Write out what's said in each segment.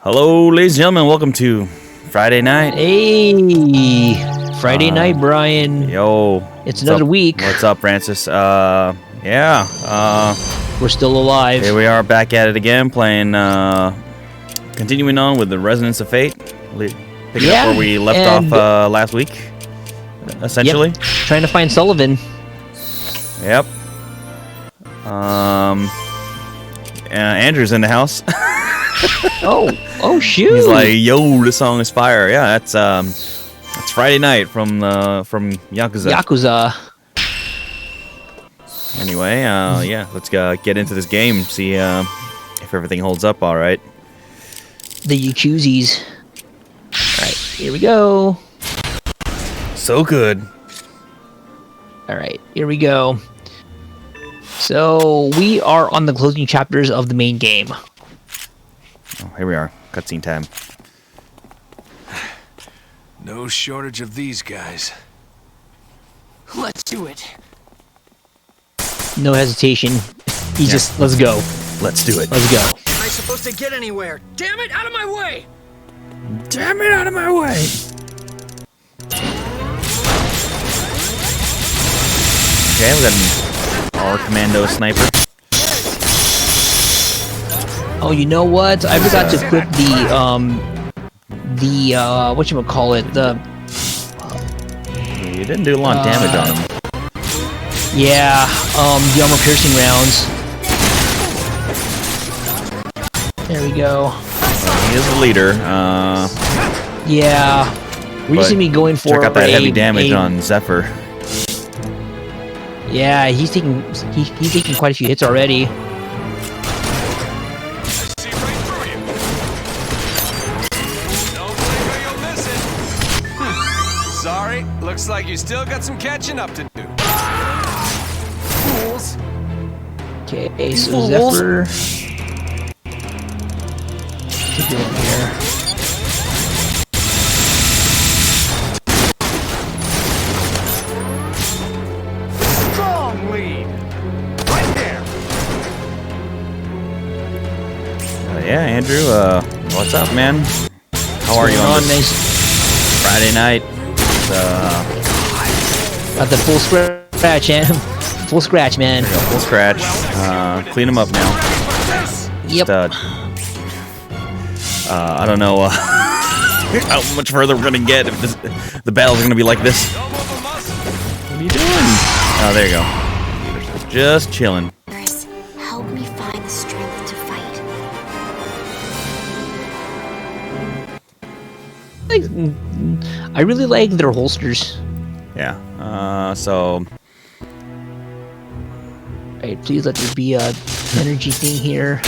Hello, ladies and gentlemen. Welcome to Friday night. Hey, Friday night, Brian. Yo, It's another week. What's up, Francis? We're still alive. Here we are back at it again, playing, continuing on with the Resonance of Fate. Picking up where we left off last week, essentially. Yep. Trying to find Sullivan. Yep. Andrew's in the house. oh shoot! He's like, "Yo, this song is fire." Yeah, that's Friday night from Yakuza. Yakuza. Anyway, yeah, let's get into this game. See if everything holds up. All right. The Yakuzis. All right, here we go. So good. All right, here we go. So we are on the closing chapters of the main game. Oh, here we are. Cutscene time. No shortage of these guys. Let's do it. No hesitation. He just, let's go. Let's do it. Let's go. Am I supposed to get anywhere? Damn it, out of my way! Damn it out of my way! Okay, we got our commando sniper. Oh, you know what? I forgot to equip the whatchamacallit, You didn't do a lot of damage on him. Yeah, the armor piercing rounds. There we go. He is the leader. Yeah. We just need to be going for check out that heavy damage on Zephyr. Yeah, he's taking quite a few hits already. Sorry, looks like you still got some catching up to do. Fools. Okay, so Zephyr. Keep going here. Strong lead. Right there. Yeah, Andrew. What's up, man? How are you on this Friday night? Got the full scratch, man. Full scratch, man. There you go, full scratch. Clean them up now. Yep. Just, I don't know how much further we're gonna get if the battles are gonna be like this. What are you doing? Oh, there you go. Just chilling. Help me find the strength to fight. I really like their holsters. Yeah. So. Alright, please let there be a energy thing here.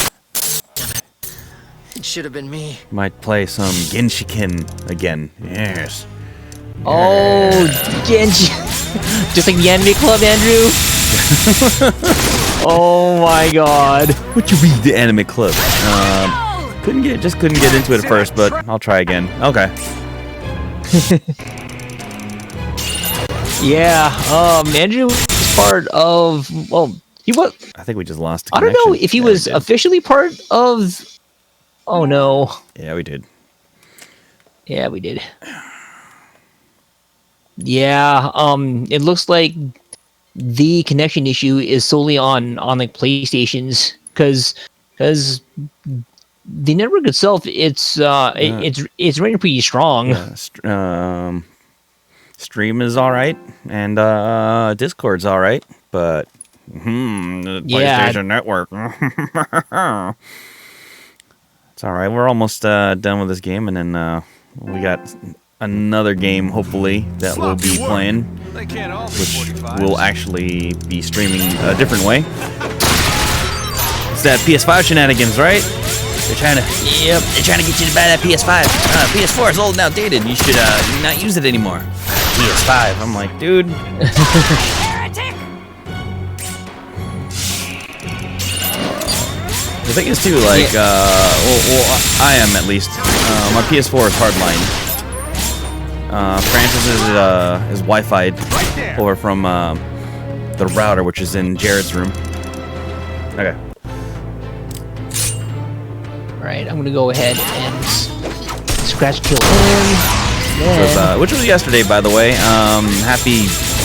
It should have been me. Might play some Genshiken again. Yes. Oh, Genji. Just like the anime club, Andrew. Oh my god. What you mean the anime club? Couldn't get into it at first, but I'll try again. Okay. Yeah, Andrew was part of, well, he was, I think we just lost. I don't know if he was officially part of, oh no. Yeah, we did. Yeah, we did. Yeah, it looks like the connection issue is solely on like PlayStations, because the network itself, it's running pretty strong. Yeah, Stream is all right, and Discord's all right, but the PlayStation Network. It's all right. We're almost done with this game, and then we got another game, hopefully, that we'll be playing, which will actually be streaming a different way. It's that PS5 shenanigans, right? They're trying to get you to buy that PS5. PS4 is old and outdated. You should not use it anymore. PS5. I'm like, dude. The thing is too, like, well, I am at least. My PS4 is hardlined. Francis is Wi-Fi'd over from the router, which is in Jared's room. Okay. Alright, I'm gonna go ahead and scratch kill him. Then, Which was yesterday, by the way. Happy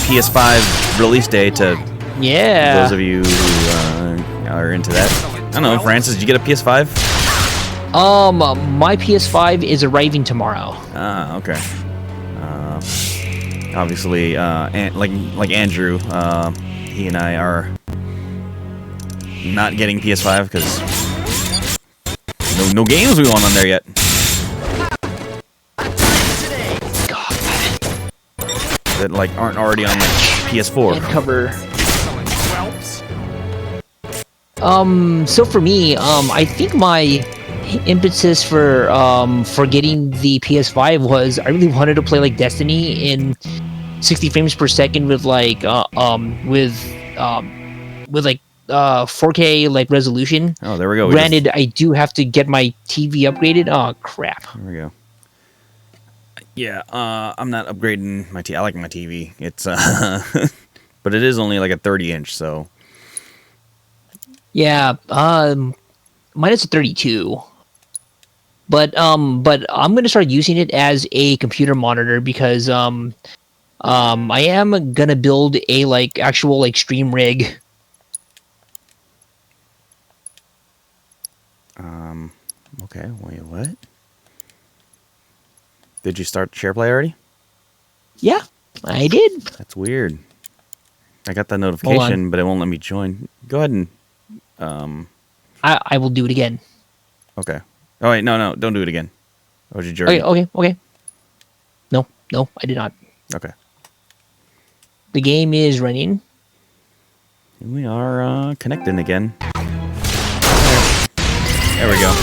PS5 release day to yeah. those of you who are into that. I don't know, Francis, did you get a PS5? My PS5 is arriving tomorrow. Ah, okay. Obviously, like Andrew, he and I are not getting PS5 because no games we want on there yet. God. That like aren't already on like PS4. Can't cover. So for me, I think my impetus for getting the PS5 was I really wanted to play like Destiny in 60 frames per second with like 4K like resolution. Oh, there we go. Granted, I do have to get my TV upgraded. Oh crap! There we go. Yeah, I'm not upgrading my TV. I like my TV. It's but it is only like a 30-inch, so. Yeah, mine is a 32. But I'm gonna start using it as a computer monitor because I am gonna build a like actual like stream rig. Okay, wait, what? Did you start share play already? Yeah, I did. That's weird. I got that notification, but it won't let me join. Go ahead and I will do it again. okay. Oh wait, no, don't do it again. Oh, did you join? Okay. No, I did not. Okay. The game is running. We are connecting again. There we go.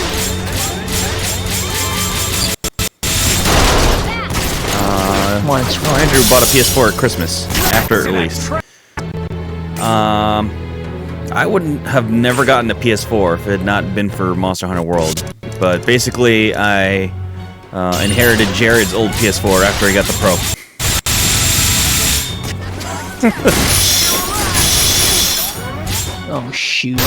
Come on, it's Oh, Andrew bought a PS4 at Christmas after it released. I wouldn't have never gotten a PS4 if it had not been for Monster Hunter World. But basically, I inherited Jared's old PS4 after he got the Pro. Oh shoot!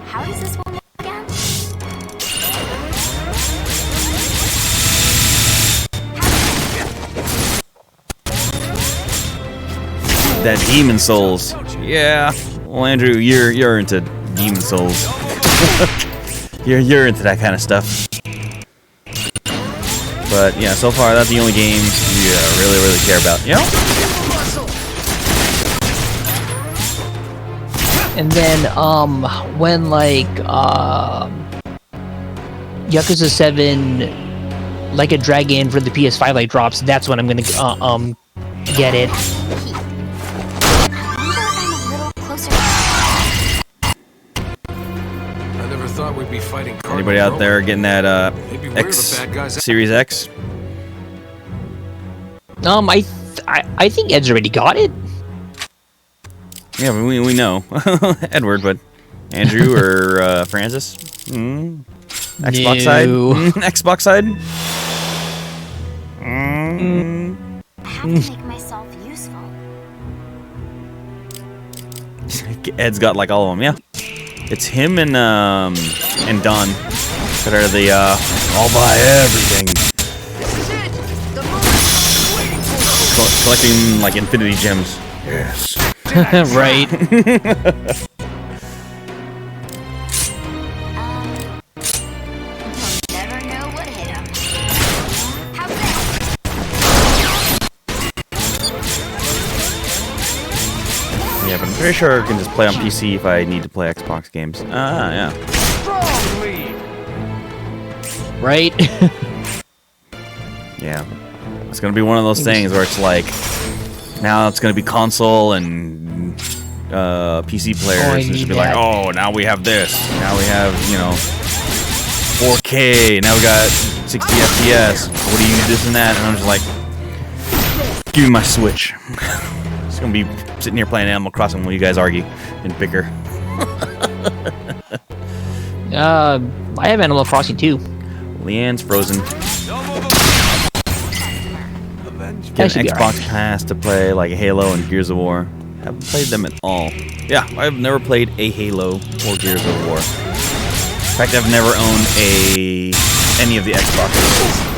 How does this one work again? That Demon Souls. Yeah. Well, Andrew, you're into Demon Souls. you're into that kind of stuff. But yeah, so far that's the only games we really care about. You know? And then when like Yakuza 7 like a Dragon for the PS5 like drops, that's when I'm gonna get it. I never thought we'd be fighting. Anybody out there getting that X Series X? I think Ed's already got it. Yeah, we know Edward, but Andrew or Francis? Xbox side? Xbox side? I have to make myself useful. Ed's got like all of them. Yeah, it's him and Don that are the I'll buy everything. Collecting like infinity gems. Yes. Right. Never know what hit him. How's that? Yeah, but I'm pretty sure I can just play on PC if I need to play Xbox games. Yeah. Strong lead. Right. Yeah. It's gonna be one of those things where it's like now it's gonna be console and PC players. It's gonna be like, oh, now we have this. Now we have 4K. Now we got 60 FPS. What do you this and that? And I'm just like, give me my Switch. It's gonna be sitting here playing Animal Crossing while you guys argue and bicker. I have Animal Crossing too. Leanne's frozen. Avenge Get an That should be Xbox Pass to play like Halo and Gears of War. Haven't played them at all. Yeah, I've never played a Halo or Gears of War. In fact, I've never owned any of the Xboxes.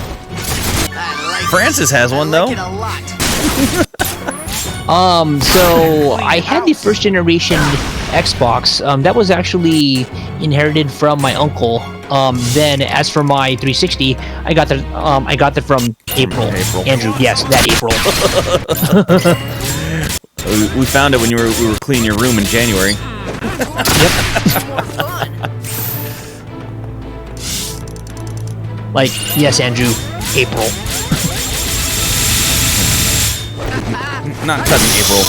Francis has one though. So I had the first generation Xbox. That was actually inherited from my uncle. Then as for my 360, I got that from April. Andrew, yes, that April. We found it when we were cleaning your room in January. Like, yes, Andrew, April. Not cousin April.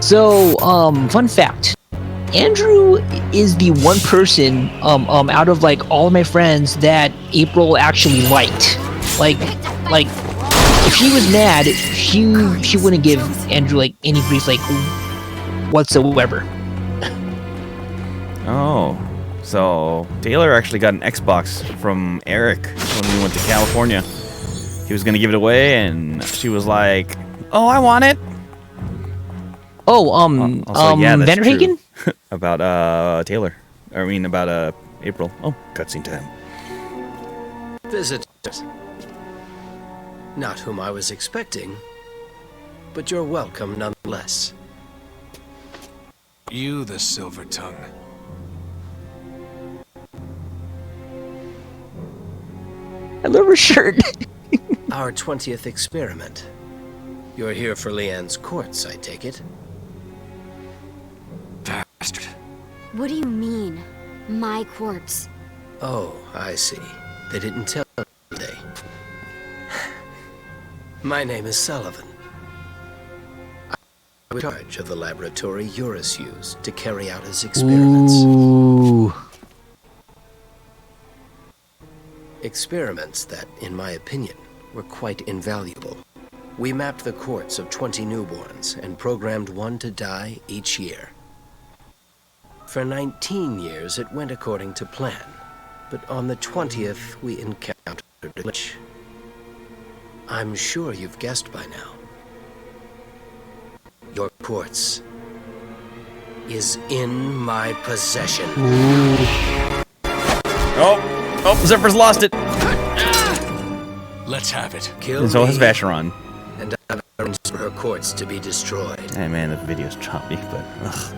So, fun fact. Andrew is the one person, out of like all of my friends that April actually liked. Like, if she was mad, she wouldn't give Andrew like any grief, like whatsoever. Oh, so Taylor actually got an Xbox from Eric when we went to California. He was gonna give it away, and she was like, "Oh, I want it." Oh, yeah, that's Vanderhagen? true. About Taylor. I mean about April. Oh, cutscene time. Visitors. Not whom I was expecting, but you're welcome nonetheless. You, the silver tongue. I love her shirt. Our 20th experiment. You're here for Leanne's corpse, I take it? Bastard. What do you mean? My corpse? Oh, I see. They didn't tell you today. My name is Sullivan. I'm in charge of the laboratory Eurus used to carry out his experiments. Ooh. Experiments that, in my opinion, were quite invaluable. We mapped the corpse of 20 newborns and programmed one to die each year. For 19 years, it went according to plan. But on the 20th, we encountered a glitch. I'm sure you've guessed by now. Your corpse is in my possession. Oh, Zephyr's lost it. Let's have it. Kill And so has me, Vacheron. and I've arranged for her corpse to be destroyed. Hey man, the video's choppy, but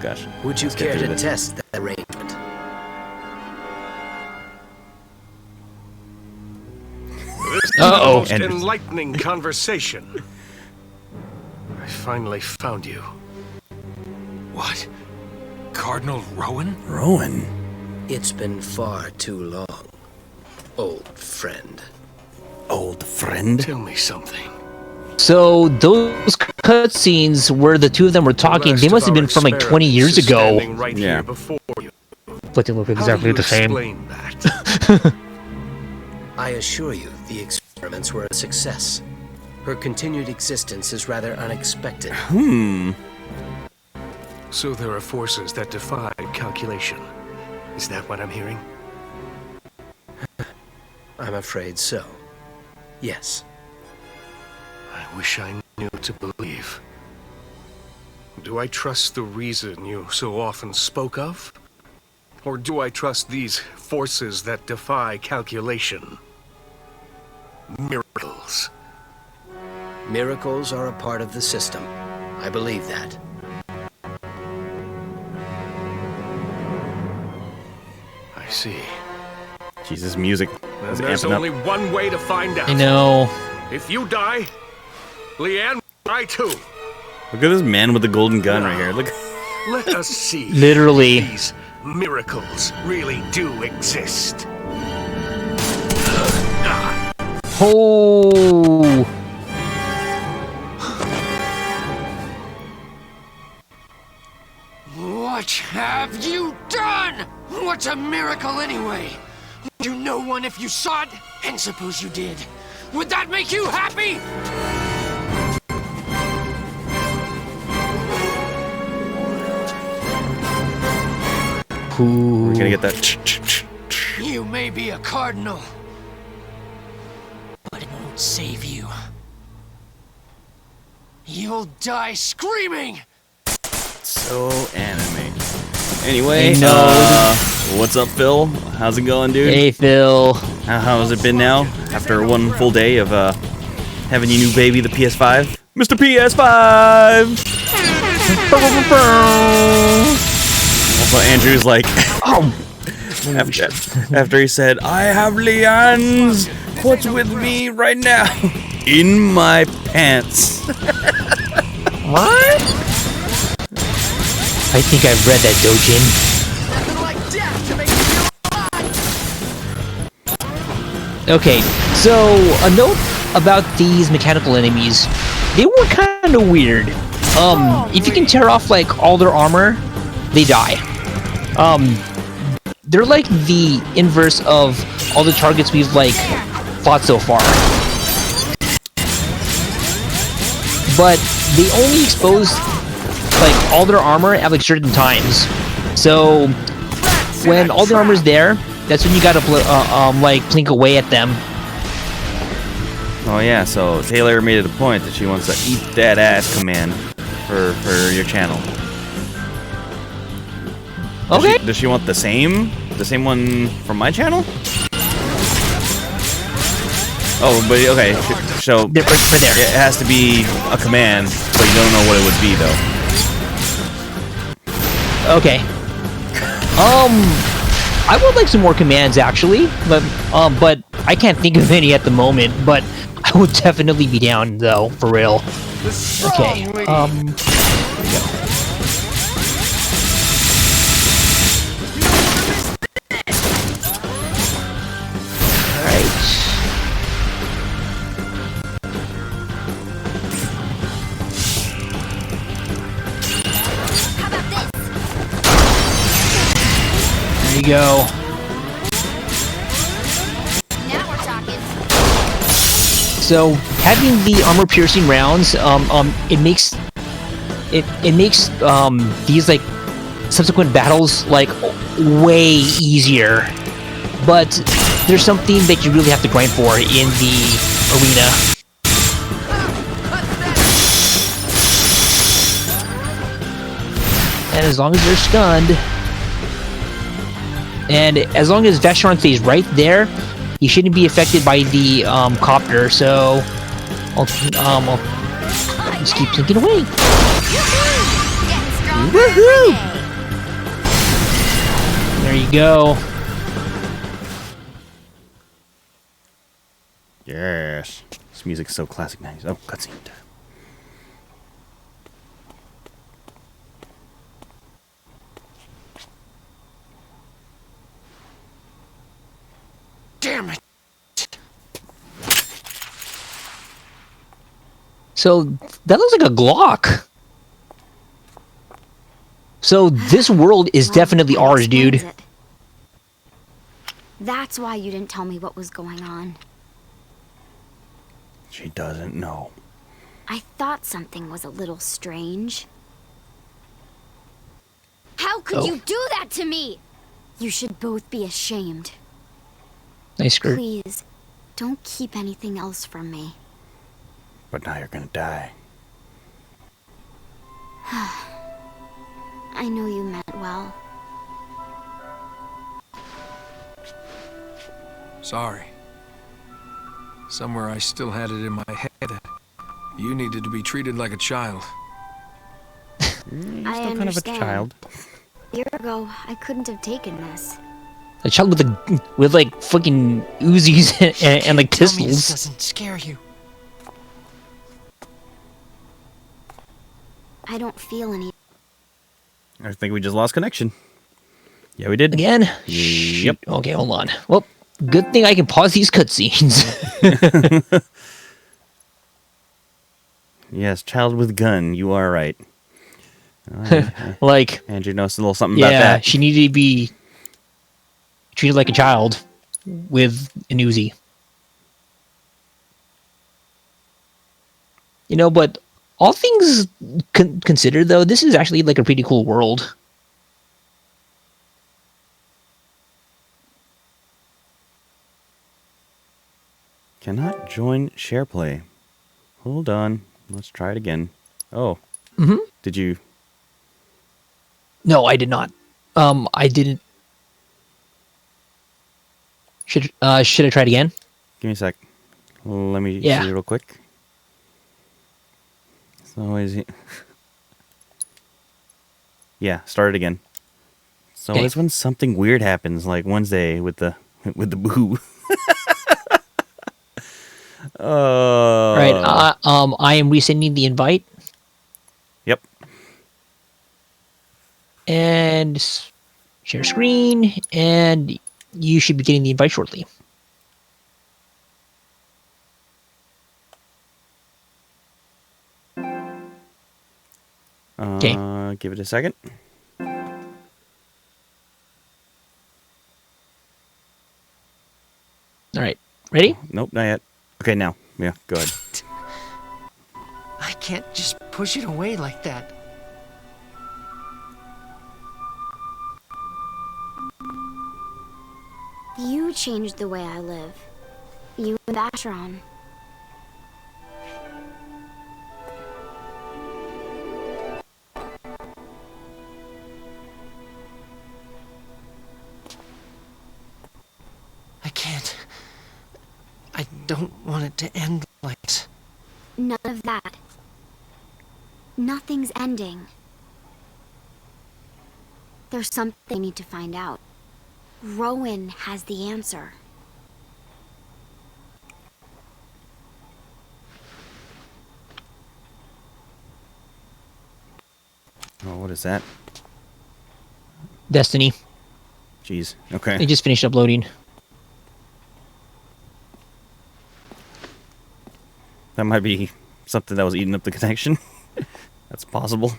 gosh. Would you Let's get care through to this. test that arrangement? Uh-oh. Most enlightening conversation. I finally found you. What? Cardinal Rowan? Rowan. It's been far too long, old friend. Old friend. Tell me something. So those cutscenes where the two of them were talking, they must have been from like 20 years ago. Right Yeah. here before you. But they look How do exactly you the same. explain that? I assure you, the experiments were a success. Her continued existence is rather unexpected. So there are forces that defy calculation. Is that what I'm hearing? I'm afraid so. Yes. I wish I knew to believe. Do I trust the reason you so often spoke of? Or do I trust these forces that defy calculation? Miracles. Miracles are a part of the system. I believe that. I see. Jesus, music. And Is there's amping up. only one way to find out. I know. If you die, Leanne will die too. Look at this man with the golden gun right here. Look. Let us see. Literally. if these miracles really do exist. Oh. What have you done? What's a miracle anyway? Would you know one if you saw it? And suppose you did. Would that make you happy? We're gonna get that. You may be a cardinal, but it won't save you. You'll die screaming! So anime. Anyway, I know. what's up, Phil? How's it going, dude? Hey, Phil. How's it been now? After one full day of having your new baby, the PS5? Mr. PS5! Also, Andrew's like, after he said, I have Leanne's what's with me right now in my pants. What? I think I've read that, Dojin. Okay, so a note about these mechanical enemies. They were kind of weird. If you can tear off like all their armor, they die. They're like the inverse of all the targets we've like fought so far. But they only expose like all their armor at like certain times. So when all the armor's there, that's when you gotta like blink away at them. Oh yeah, so Taylor made it a point that she wants to eat that ass command for your channel. Okay. Does she want the same one from my channel? Oh, but okay, so They're for there. it has to be a command, but you don't know what it would be though. Okay. I would like some more commands actually, but I can't think of any at the moment. But I would definitely be down though, for real. Okay. Here we go. Alright. There you go. Now we're talking. So having the armor-piercing rounds, it makes these like subsequent battles like way easier. But there's something that you really have to grind for in the arena. And as long as they're stunned, and as long as Vashon stays right there, he shouldn't be affected by the copter. So I'll just keep thinking away. Woohoo! There you go. Yes. This music's so classic 90s. Oh, cutscene. Damn it! So that looks like a Glock. So this world is Well, definitely that ours, explains dude. it. That's why you didn't tell me what was going on. She doesn't know. I thought something was a little strange. How could Oh. you do that to me? You should both be ashamed. Nice skirt. Please, don't keep anything else from me. But now you're gonna die. I know you meant well. Sorry. Somewhere I still had it in my head that you needed to be treated like a child. You're still I kind of a understand. child. A year ago, I couldn't have taken this. A child with like fucking Uzis and like Tell me this pistols. doesn't scare you. I don't feel any. I think we just lost connection. Yeah, we did. Again? Yep. Shoot. Okay, hold on. Well, good thing I can pause these cutscenes. Yes, child with gun. You are right. Like, Andrew knows a little something about yeah, that. she needed to be treated like a child with an Uzi. You know, but all things considered, though, this is actually like a pretty cool world. Cannot join SharePlay. Hold on. Let's try it again. Oh. Mm-hmm. Did you? No, I did not. I didn't. Should I try it again? Give me a sec. Let me Yeah. see real quick. So is he? Yeah, start it again. So Okay. it's when something weird happens, like Wednesday with the boo. All right. I am resending the invite Yep. and share screen, and you should be getting the invite shortly. Okay. Give it a second. All right. Ready? Nope, not yet. Okay, now. Yeah, go ahead. I can't just push it away like that. You changed the way I live. You and Vacheron. I can't. I don't want it to end like this. None of that. Nothing's ending. There's something I need to find out. Rowan has the answer. Oh, what is that? Destiny. Jeez. Okay. It just finished uploading. That might be something that was eating up the connection. That's possible.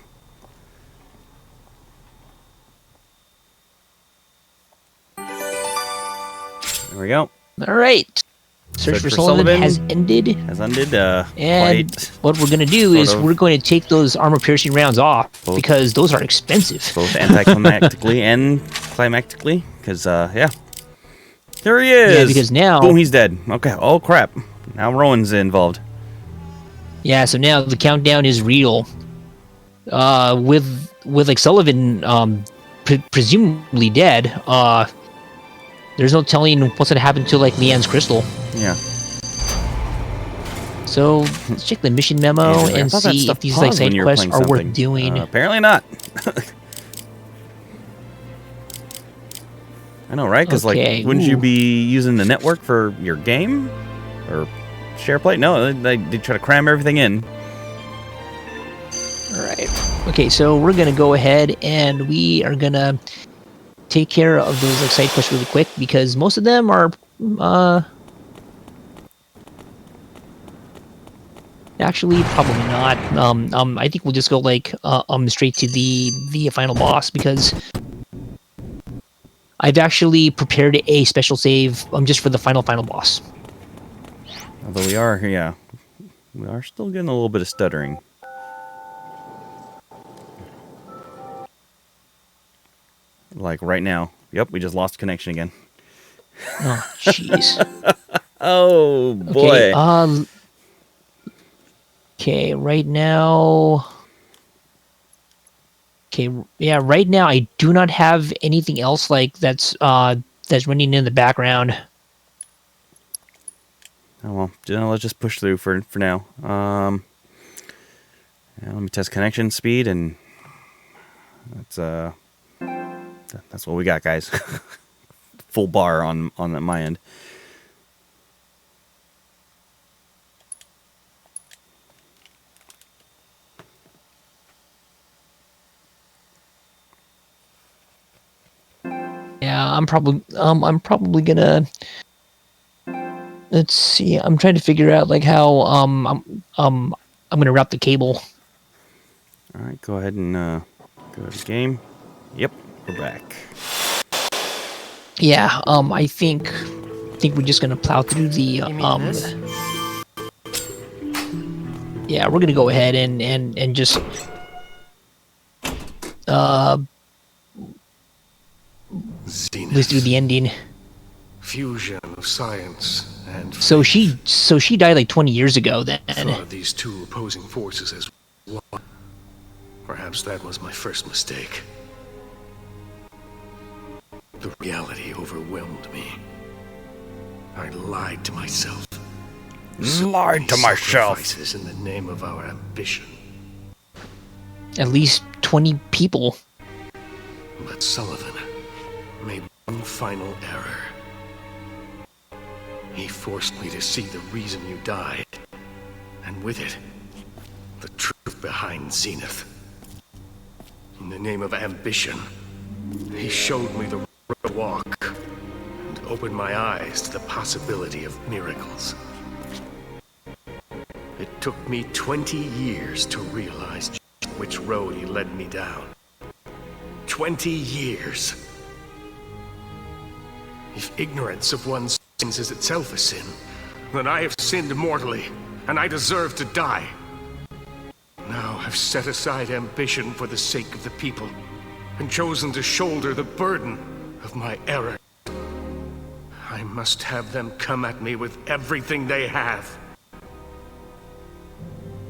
There we go. All right. Search for Sullivan has ended. Has ended. And Quite what we're going to do is sort of we're going to take those armor-piercing rounds off Both. because those are expensive. both anticlimactically and climactically. Because, yeah. There he is! Yeah, because now... Boom, he's dead. Okay. Oh, crap. Now Rowan's involved. Yeah, so now the countdown is real. With like Sullivan presumably dead, there's no telling what's going to happen to like Leanne's crystal. Yeah. So let's check the mission memo I and thought that see stuff if these like paused when side you were quests playing are worth something. doing. Apparently not. I know, right? Because, Okay, like, wouldn't you ooh. be using the network for your game? Or SharePlay? No, they try to cram everything in. All right. Okay, so we're gonna go ahead and we are gonna take care of those like side quests really quick because most of them are actually probably not. I think we'll just go like straight to the final boss because I've actually prepared a special save just for the final boss. Although we are still getting a little bit of stuttering. Like right now. Yep, we just lost connection again. Oh, jeez. Oh, boy. Okay, okay, right now... Okay, yeah, right now I do not have anything else like that's running in the background. Oh, well, let's just push through for now. Yeah, let me test connection speed, and that's what we got, guys. Full bar on my end. Yeah, I'm probably gonna. Let's see. I'm trying to figure out like how I'm gonna route the cable. All right, go ahead and go to the game. Yep, we're back. Yeah, I think we're just gonna plow through the You mean this? Yeah, we're gonna go ahead and just Zenith. let's do the ending. Fusion of science and So she died like 20 years ago then. thought of these two opposing forces as Perhaps that was my first mistake. The reality overwhelmed me. I lied to myself. Lied to myself. Sacrifices in the name of our ambition. At least 20 people. But Sullivan made one final error. He forced me to see the reason you died, and with it, the truth behind Zenith. In the name of ambition, he showed me the road to walk, and opened my eyes to the possibility of miracles. It took me 20 years to realize which road he led me down. 20 years. If ignorance of one's sins is itself a sin, then I have sinned mortally, and I deserve to die. Now I've set aside ambition for the sake of the people, and chosen to shoulder the burden of my error. I must have them come at me with everything they have.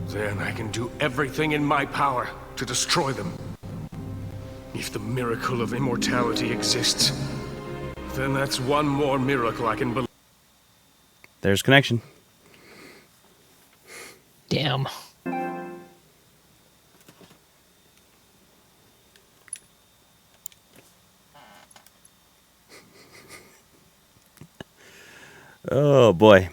Then I can do everything in my power to destroy them. If the miracle of immortality exists, then that's one more miracle I can believe. There's connection. Damn. Oh boy.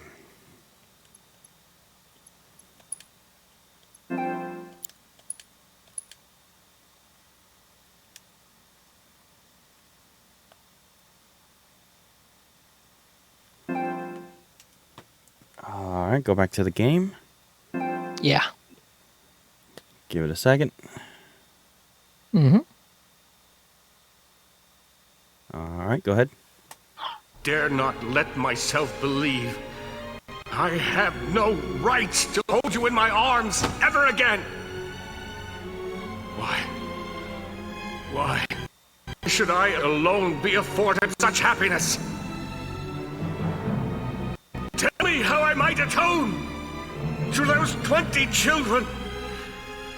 All right, go back to the game. Yeah. Give it a second. Mm-hmm. All right, go ahead. Dare not let myself believe. I have no right to hold you in my arms ever again. Why? Why should I alone be afforded such happiness? Tell me how I might atone to those 20 children,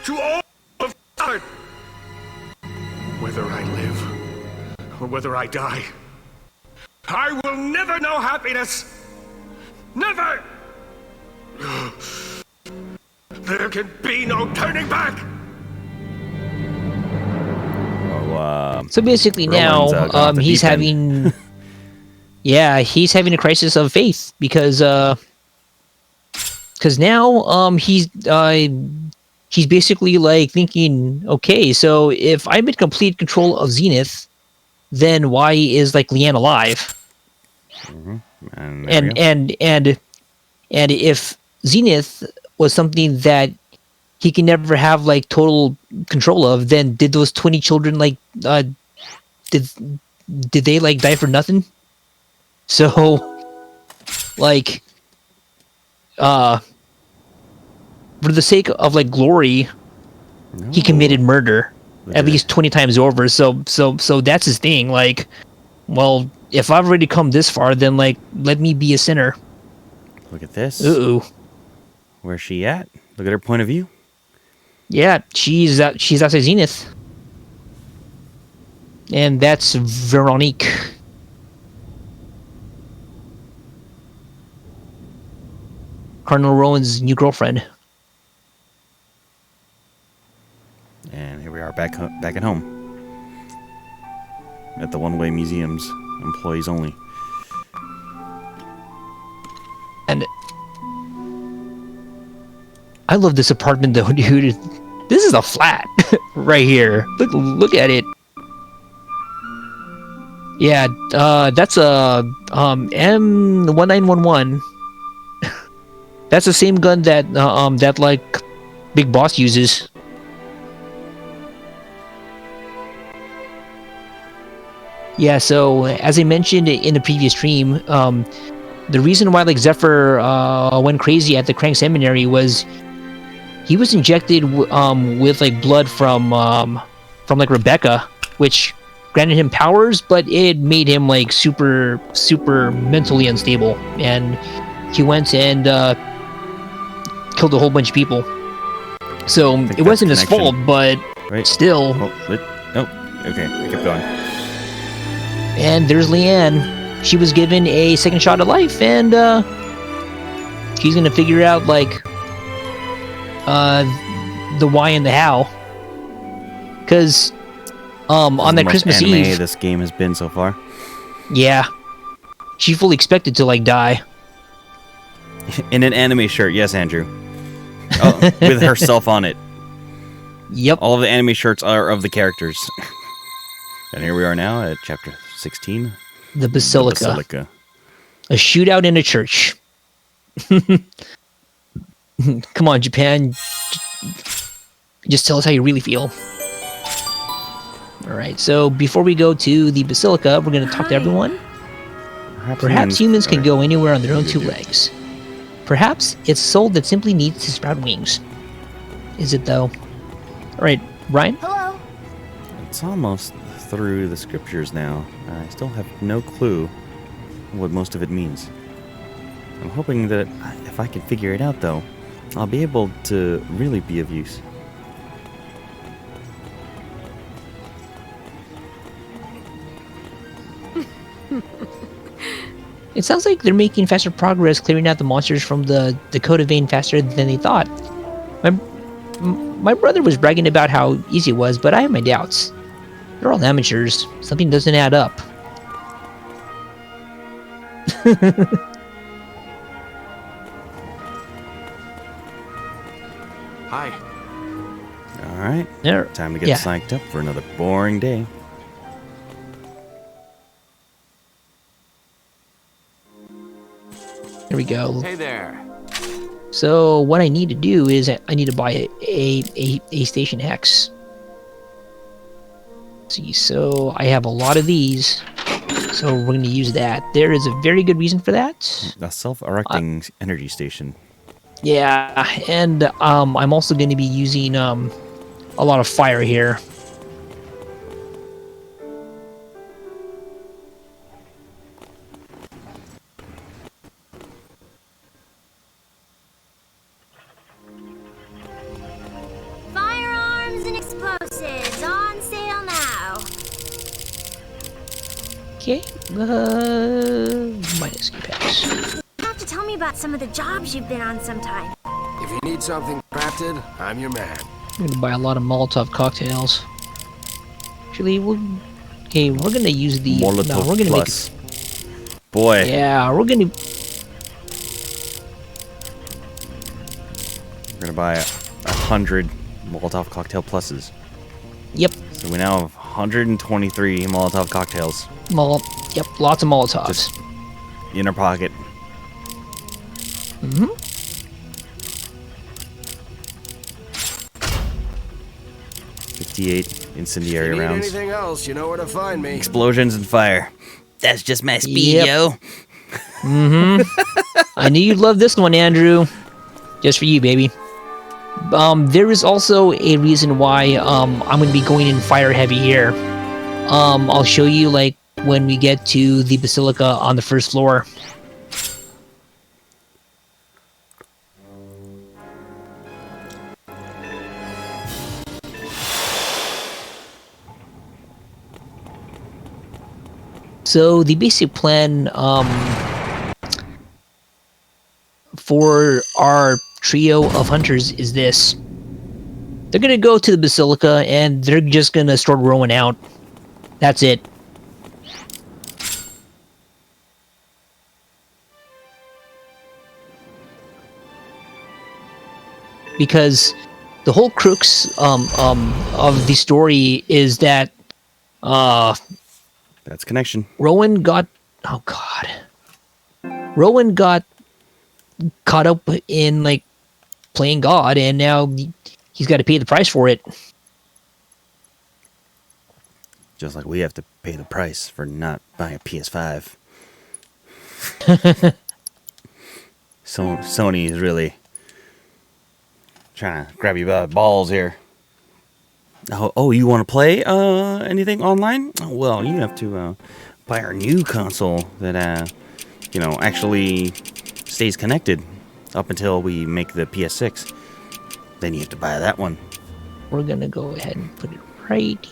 to all of suffered. Whether I live or whether I die, I will never know happiness. Never! There can be no turning back. So basically Rowan's, now, gone off the he's deep end. having, yeah, he's having a crisis of faith because now, he's basically like thinking, okay, so if I'm in complete control of Zenith, then why is like Leanne alive? And there we go. And if Zenith was something that he can never have like total control of, then did those 20 children like did they like die for nothing? So like for the sake of like glory, he committed murder at least 20 times over. So that's his thing. Like, well, if I've already come this far, then like let me be a sinner. Look at this. Ooh. Where's she at? Look at her point of view. Yeah, she's outside Zenith. And that's Veronique. Cardinal Rowan's new girlfriend. And here we are back at home. At the One-Way Museums. Employees only. And I love this apartment though, dude. This is a flat right here. Look at it. Yeah, that's a M1911. That's the same gun that that like Big Boss uses. Yeah, so as I mentioned in the previous stream, the reason why like Zephyr went crazy at the Crank Seminary was he was injected with like blood from like Rebecca, which granted him powers, but it made him like super mentally unstable, and he went and killed a whole bunch of people. So think it wasn't his that's connection. fault, but Right. still. Okay, keep going. And there's Leanne. She was given a second shot at life, and she's gonna figure out like the why and the how. Because on This is that the most Christmas anime Eve, this game has been so far. yeah, she fully expected to like die. In an anime shirt, yes, Andrew. Oh, with herself on it. Yep. All of the anime shirts are of the characters. And here we are now at chapter 16. The Basilica. The Basilica. A shootout in a church. Come on, Japan. Just tell us how you really feel. Alright, so before we go to the Basilica, we're going to talk to everyone. Perhaps humans can go anywhere on their own two legs. Perhaps it's a soul that simply needs to sprout wings. Is it, though? Alright, Ryan? Hello. It's almost through the scriptures now. I still have no clue what most of it means. I'm hoping that if I can figure it out, though, I'll be able to really be of use. It sounds like they're making faster progress clearing out the monsters from the Dakota vein faster than they thought. My brother was bragging about how easy it was, but I have my doubts. They're all amateurs. Something doesn't add up. Hi. Alright, There. time to get Yeah. psyched up for another boring day. Here we go. Hey there. So what I need to do is I need to buy a station hex. See, so I have a lot of these, so we're going to use that. There is a very good reason for that. A self-erecting energy station. Yeah, and I'm also going to be using a lot of fire here. Firearms and explosives on sale now. Okay, minus key packs. You have to tell me about some of the jobs you've been on sometime. If you need something crafted, I'm your man. I'm going to buy a lot of Molotov cocktails. Actually, we're going to use the... Molotov no, we're going to make... Plus. Boy. Yeah, we're going to... We're gonna buy 100 Molotov cocktail pluses. Yep, So we now have 123 Molotov cocktails yep, lots of Molotovs. just in our pocket. Mm-hmm. 58 incendiary If you need rounds. anything else, you know where to find me. Explosions and fire. That's just my speed, Yep. yo. I knew you'd love this one, Andrew. Just for you, baby. There is also a reason why I'm going to be going in fire heavy here. I'll show you like when we get to the Basilica on the first floor. So the basic plan for our trio of hunters is this. They're going to go to the Basilica and they're just going to start rolling out. That's it. Because the whole crux of the story is that That's connection. Rowan got... Oh, God. Rowan got caught up in, like, playing God, and now he's got to pay the price for it. Just like we have to pay the price for not buying a PS5. So Sony is really trying to grab you by the balls here. Oh, you want to play anything online? Well, you have to buy our new console that actually stays connected up until we make the PS6. Then you have to buy that one. We're gonna go ahead and put it right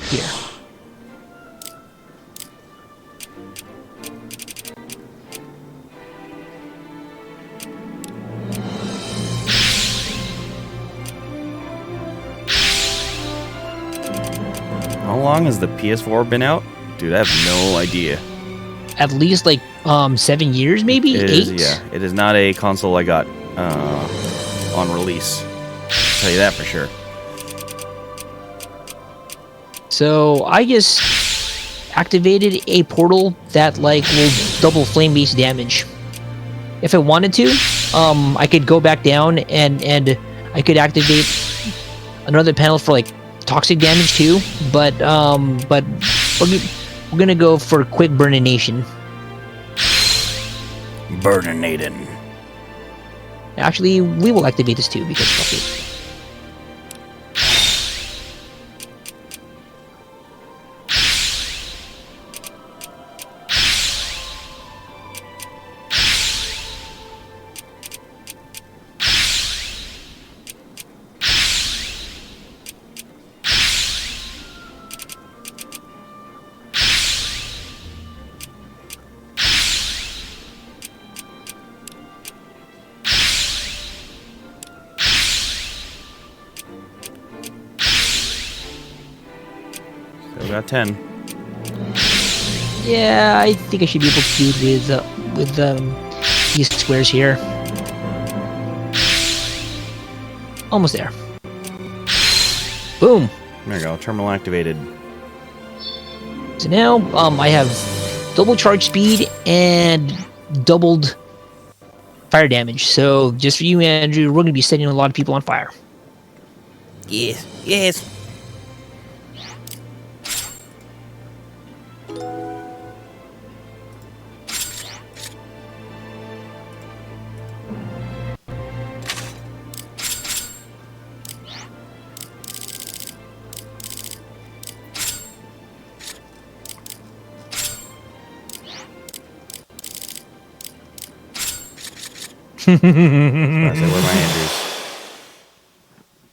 here. How long has the PS4 been out? Dude, I have no idea. At least like 7 years, maybe It 8. is, yeah. It is not a console I got on release. I'll tell you that for sure. So I just activated a portal that like will double flame-based damage. If I wanted to, I could go back down and I could activate another panel for like toxic damage too. But we're gonna go for quick burnination. Burninating. Actually, we will activate this too because fuck it. Still got 10. Yeah, I think I should be able to do it with these squares here. Almost there. Boom. There you go. Terminal activated. So now I have double charge speed and doubled fire damage. So just for you, Andrew, we're gonna be setting a lot of people on fire. Yes. Yes. Where my Andrews?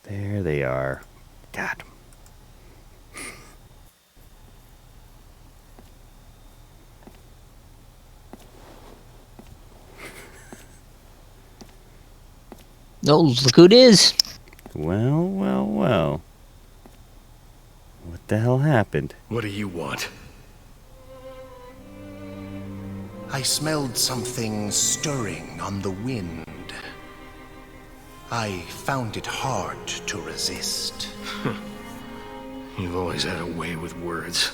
There they are. God. Oh, look who it is. Well, well, well. What the hell happened? What do you want? I smelled something stirring on the wind. I found it hard to resist. You've always had a way with words.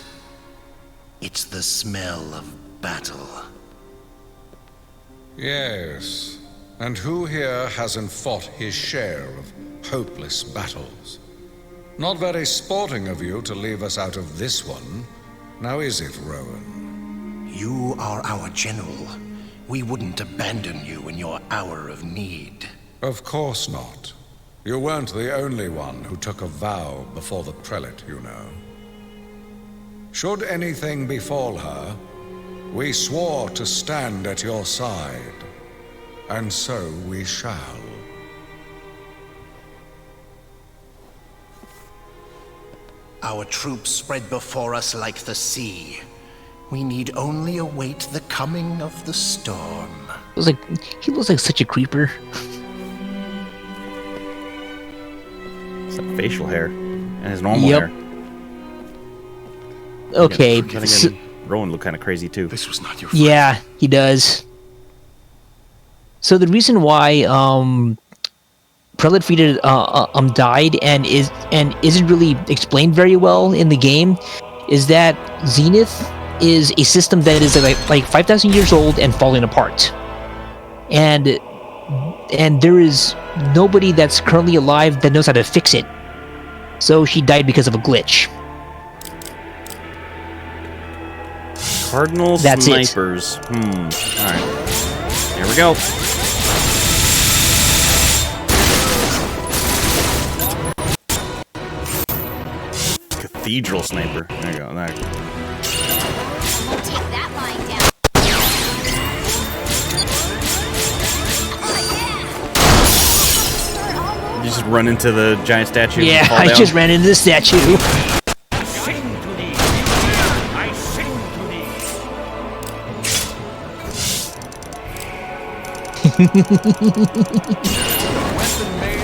It's the smell of battle. Yes. And who here hasn't fought his share of hopeless battles? Not very sporting of you to leave us out of this one. Now is it, Rowan? You are our general. We wouldn't abandon you in your hour of need. Of course not. You weren't the only one who took a vow before the prelate, you know. Should anything befall her, we swore to stand at your side. And so we shall. Our troops spread before us like the sea. We need only await the coming of the storm. He looks like such a creeper. It's that facial hair. And his normal hair. Okay. Then again, Rowan looked kind of crazy too. This was not your friend. Yeah, he does. So the reason why Prelate Frida died and isn't really explained very well in the game is that Zenith is a system that is like 5,000 years old and falling apart, and there is nobody that's currently alive that knows how to fix it. So she died because of a glitch. Cardinal That's snipers. Alright. Here we go. Cathedral sniper. There you go. There you go. We'll take that lying down. Oh, yeah. just run into the giant statue. Yeah, and fall I down? just ran into the statue.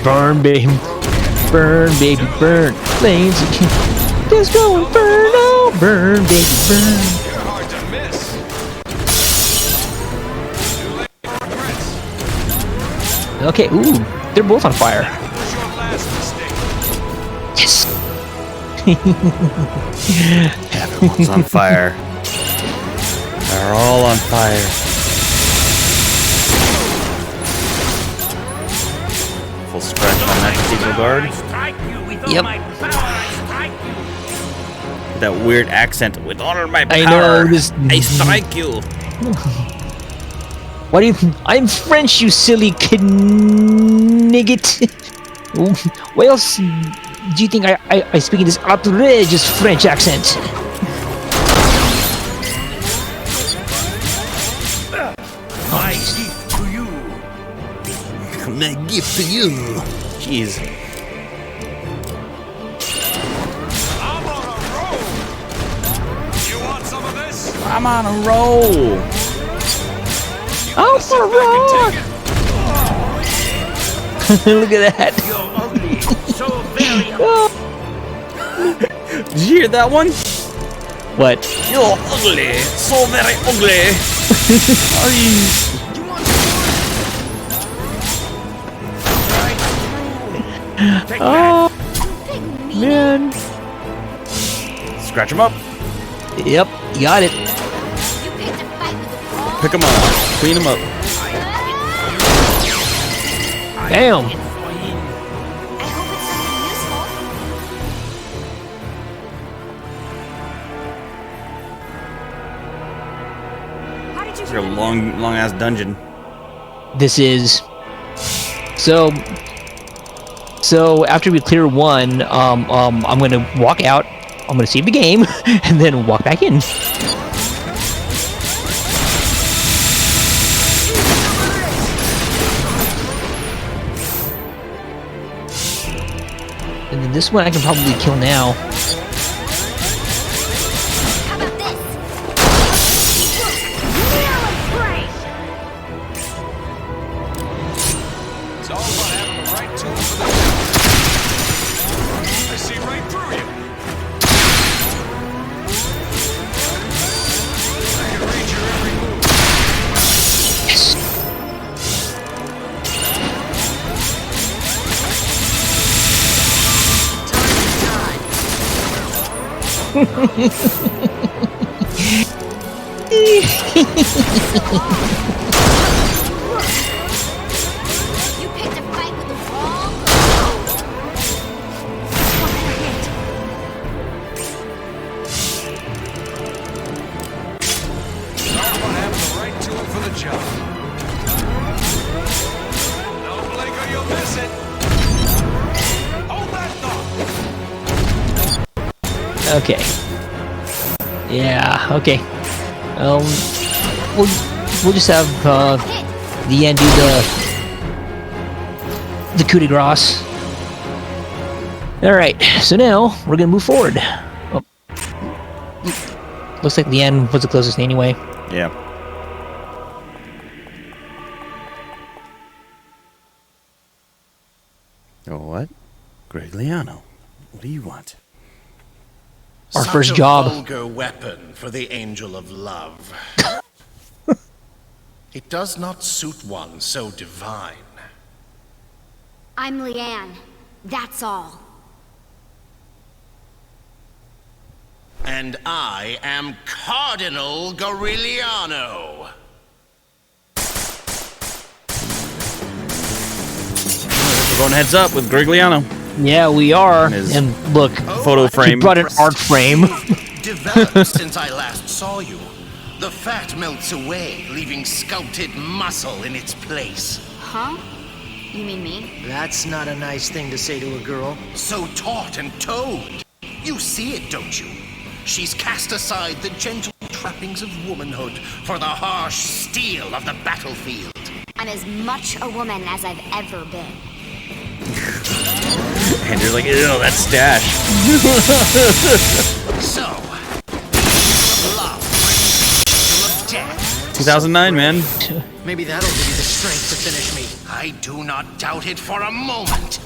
Burn, baby. Burn, baby, burn. Flames again. Just go inferno. Burn, baby, burn. You're hard to miss. Too late for regrets. Okay, ooh, they're both on fire. That was your last mistake. Yes. Everyone's on fire. They're all on fire. Full stretch on that particular guard. Yep. That weird accent. With all of my power, I know this. I strike you. What do you? I'm French, you silly kid nigget. What else do you think I speak in this outrageous French accent? My gift to you. My gift to you. Jeez. I'm on a roll. You want some of this? I'm on a roll. Oh, for a rock! Look at that. You're ugly. So very Oh. Did you hear that one? What? You're ugly. So very ugly. Oh, man. Scratch him up. Yep, you got it. You picked a fight with the wrong. Pick him up. Clean him up. Damn. I hope it's something useful. How did you It's a long ass dungeon. This is so after we clear one, I'm gonna walk out, I'm gonna save the game, and then walk back in. And then this one I can probably kill now. How about this? It's all about having the right tool for the job. I see right through you. I can read your every move. Yes. You picked a fight with the wrong. It's all about having the right tool for the job. Don't blink or you'll miss it. Hold that thought. Okay. Yeah. Okay. We'll just have the end do the coup de grace. All right. So now we're gonna move forward. Oh. Looks like Leanne was the closest anyway. Yeah. Oh, what? Gregliano. What do you want? Our Such first a job. vulgar weapon for the angel of love. It does not suit one so divine. I'm Leanne. That's all. And I am Cardinal Gorigliano. We're going heads up with Gregliano. Yeah, we are. His And look, photo frame. he brought an art frame. Developed since I last saw you. The fat melts away, leaving sculpted muscle in its place. Huh? You mean me? That's not a nice thing to say to a girl. So taut and toed. You see it, don't you? She's cast aside the gentle trappings of womanhood for the harsh steel of the battlefield. I'm as much a woman as I've ever been. And you're like, ew, that stash. So, love, death. 2009, man. Maybe that'll give you the strength to finish me. I do not doubt it for a moment.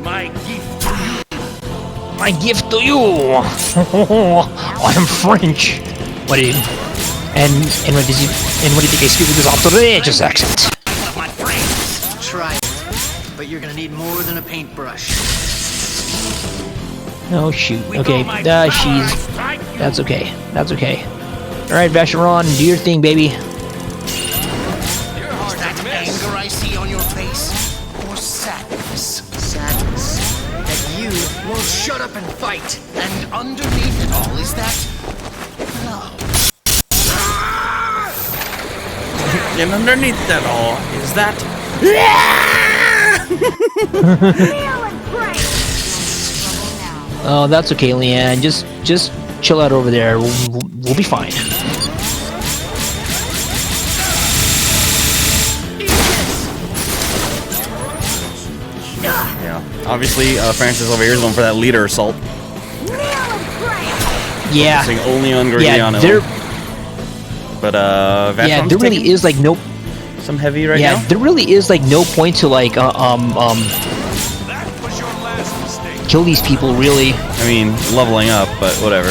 My gift to you. My gift to you. I am French. What do you? And what did you? And what do you think I speak with this outrageous accent? My friends. Try it, but you're gonna need more than a paintbrush. Oh shoot. Okay. She's. That's okay. That's okay. All right, Vacheron, do your thing, baby. Is that anger I see on your face, or sadness? Sadness that you won't shut up and fight. And underneath it all is that love. And underneath that all is that. Oh, that's okay, Leanne. Just chill out over there. We'll be fine. Yeah. Obviously, Francis over here is going for that leader assault. Yeah. Focusing only on Yeah, Gordiano. there. But Yeah, Vacheron's there really taking is like no. some heavy right Yeah, now. there really is like no point to like kill these people. Really. I mean, leveling up, but whatever.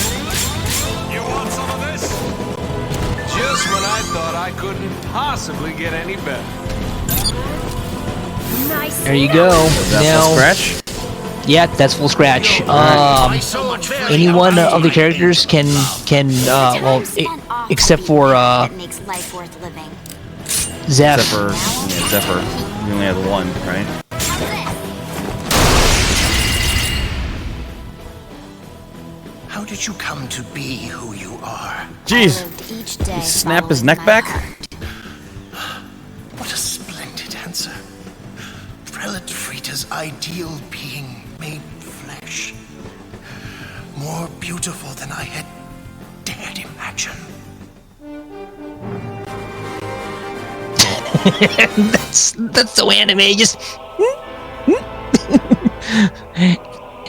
You want some of this? Just when I thought I couldn't possibly get any better. There you go. Is that Now, full scratch? yeah, that's full scratch. Any one of the characters can well, except for that makes life worth living. Zeph. Zephyr. Yeah, Zephyr. You only have one, right? How did you come to be who you are? Jeez. Each day Snap his following neck my back? heart. What a splendid answer. Prelate Frita's ideal being made flesh. More beautiful than I had dared imagine. that's so anime. Just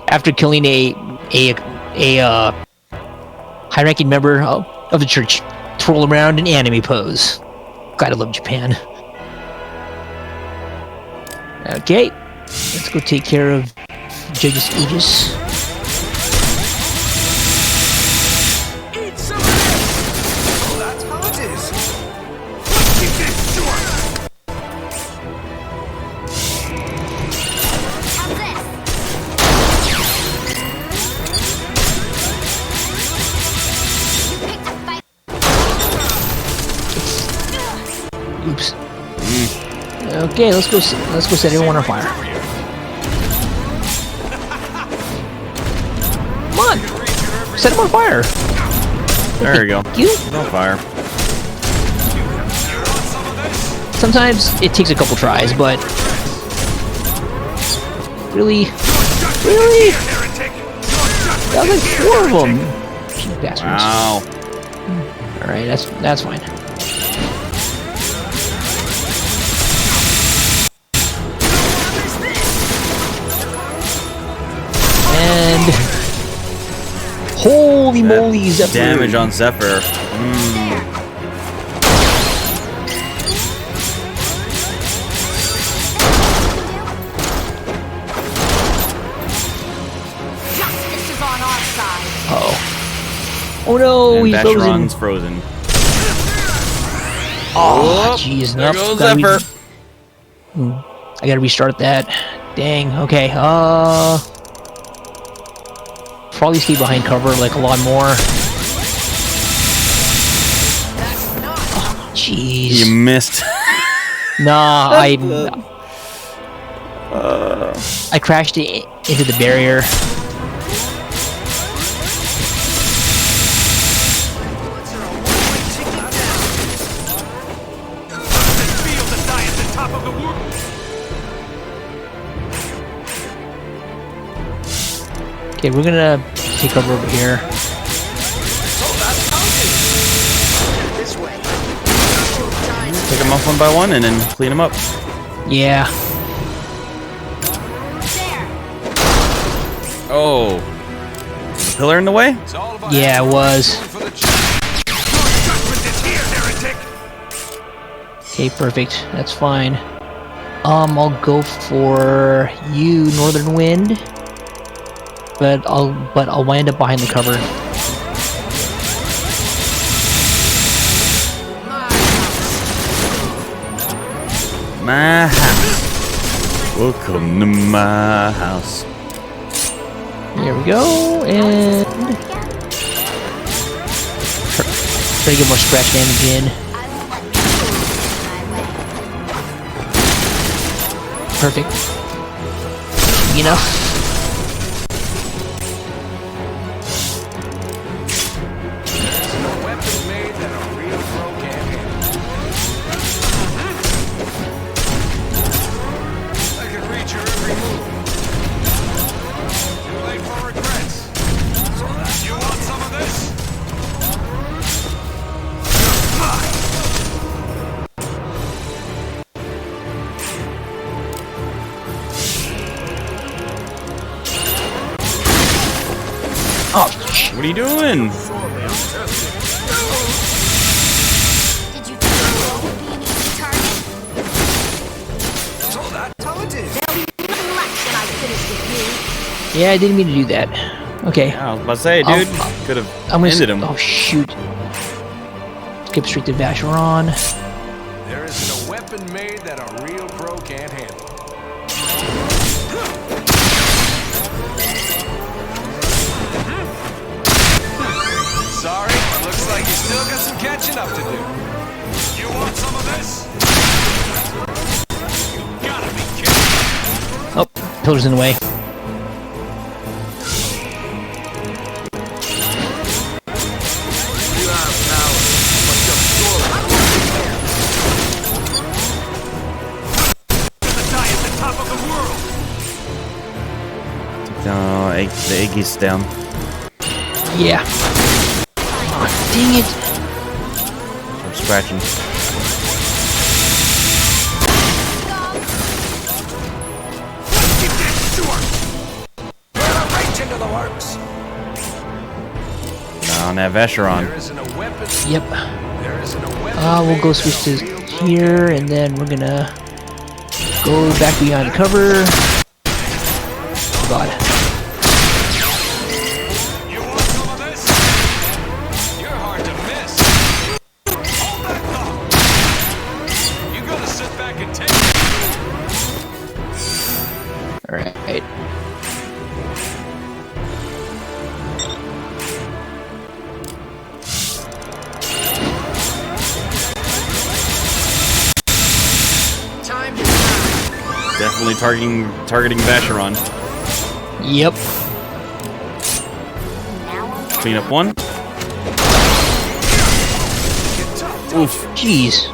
after killing a high-ranking member of the church, twirl around in anime pose. Glad I love Japan. Okay, let's go take care of Judge's Aegis. Eat some of this! Oh, that's how it is. Keep this short! Oops. Okay, let's go set everyone on fire. Come on! Set him on fire! There you go. You? On fire. Sometimes it takes a couple tries, but really? That was like 4 of them! Cheap bastards. Wow. Alright, that's fine. And holy moly, Zephyr! Damage on Zephyr. Justice is on our side. Oh no, And he's Vacheron's frozen. frozen. Oh, jeez, There nope. goes Zephyr. I gotta restart that. Dang. Okay. Probably stay behind cover like a lot more. Oh, jeez. You missed. Nah, I crashed into the barrier. Okay, we're gonna take over here. Pick them up one by one and then clean them up. Yeah. There. Oh. Pillar in the way? Yeah, it was. Okay, perfect. That's fine. I'll go for you, Northern Wind. But I'll wind up behind the cover. My house. Welcome to my house. There we go, and try to get more scratch damage in. Perfect. Enough. Oh, what are you doing? Did you think Rowan would be an easy target? So that's how it is. There'll be nothing left when I finish with you. yeah, I didn't mean to do that. Okay. Yeah, I was about to say, dude. Could have ended him. Oh shoot! Skip straight to Vacheron. There isn't a weapon made that a real pro can't handle. Sorry, looks like you still got some catching up to do. You want some of this? You gotta be kidding. Oh, pillar's in the way. You have power, but you're gonna die at the top of the world. No, the Iggy's down. Yeah. Oh, dang it. I'm scratching. Right into the works. On that Vacheron. There isn't a weapon. Yep. There isn't a weapon. We'll go switch to here, and then we're gonna go back behind cover. Oh, God. You want some of this? You're hard to miss. Hold that thought. You gotta sit back and take it. All right. Time to Definitely targeting Vacheron. Yep. Clean up one. Oof. Jeez.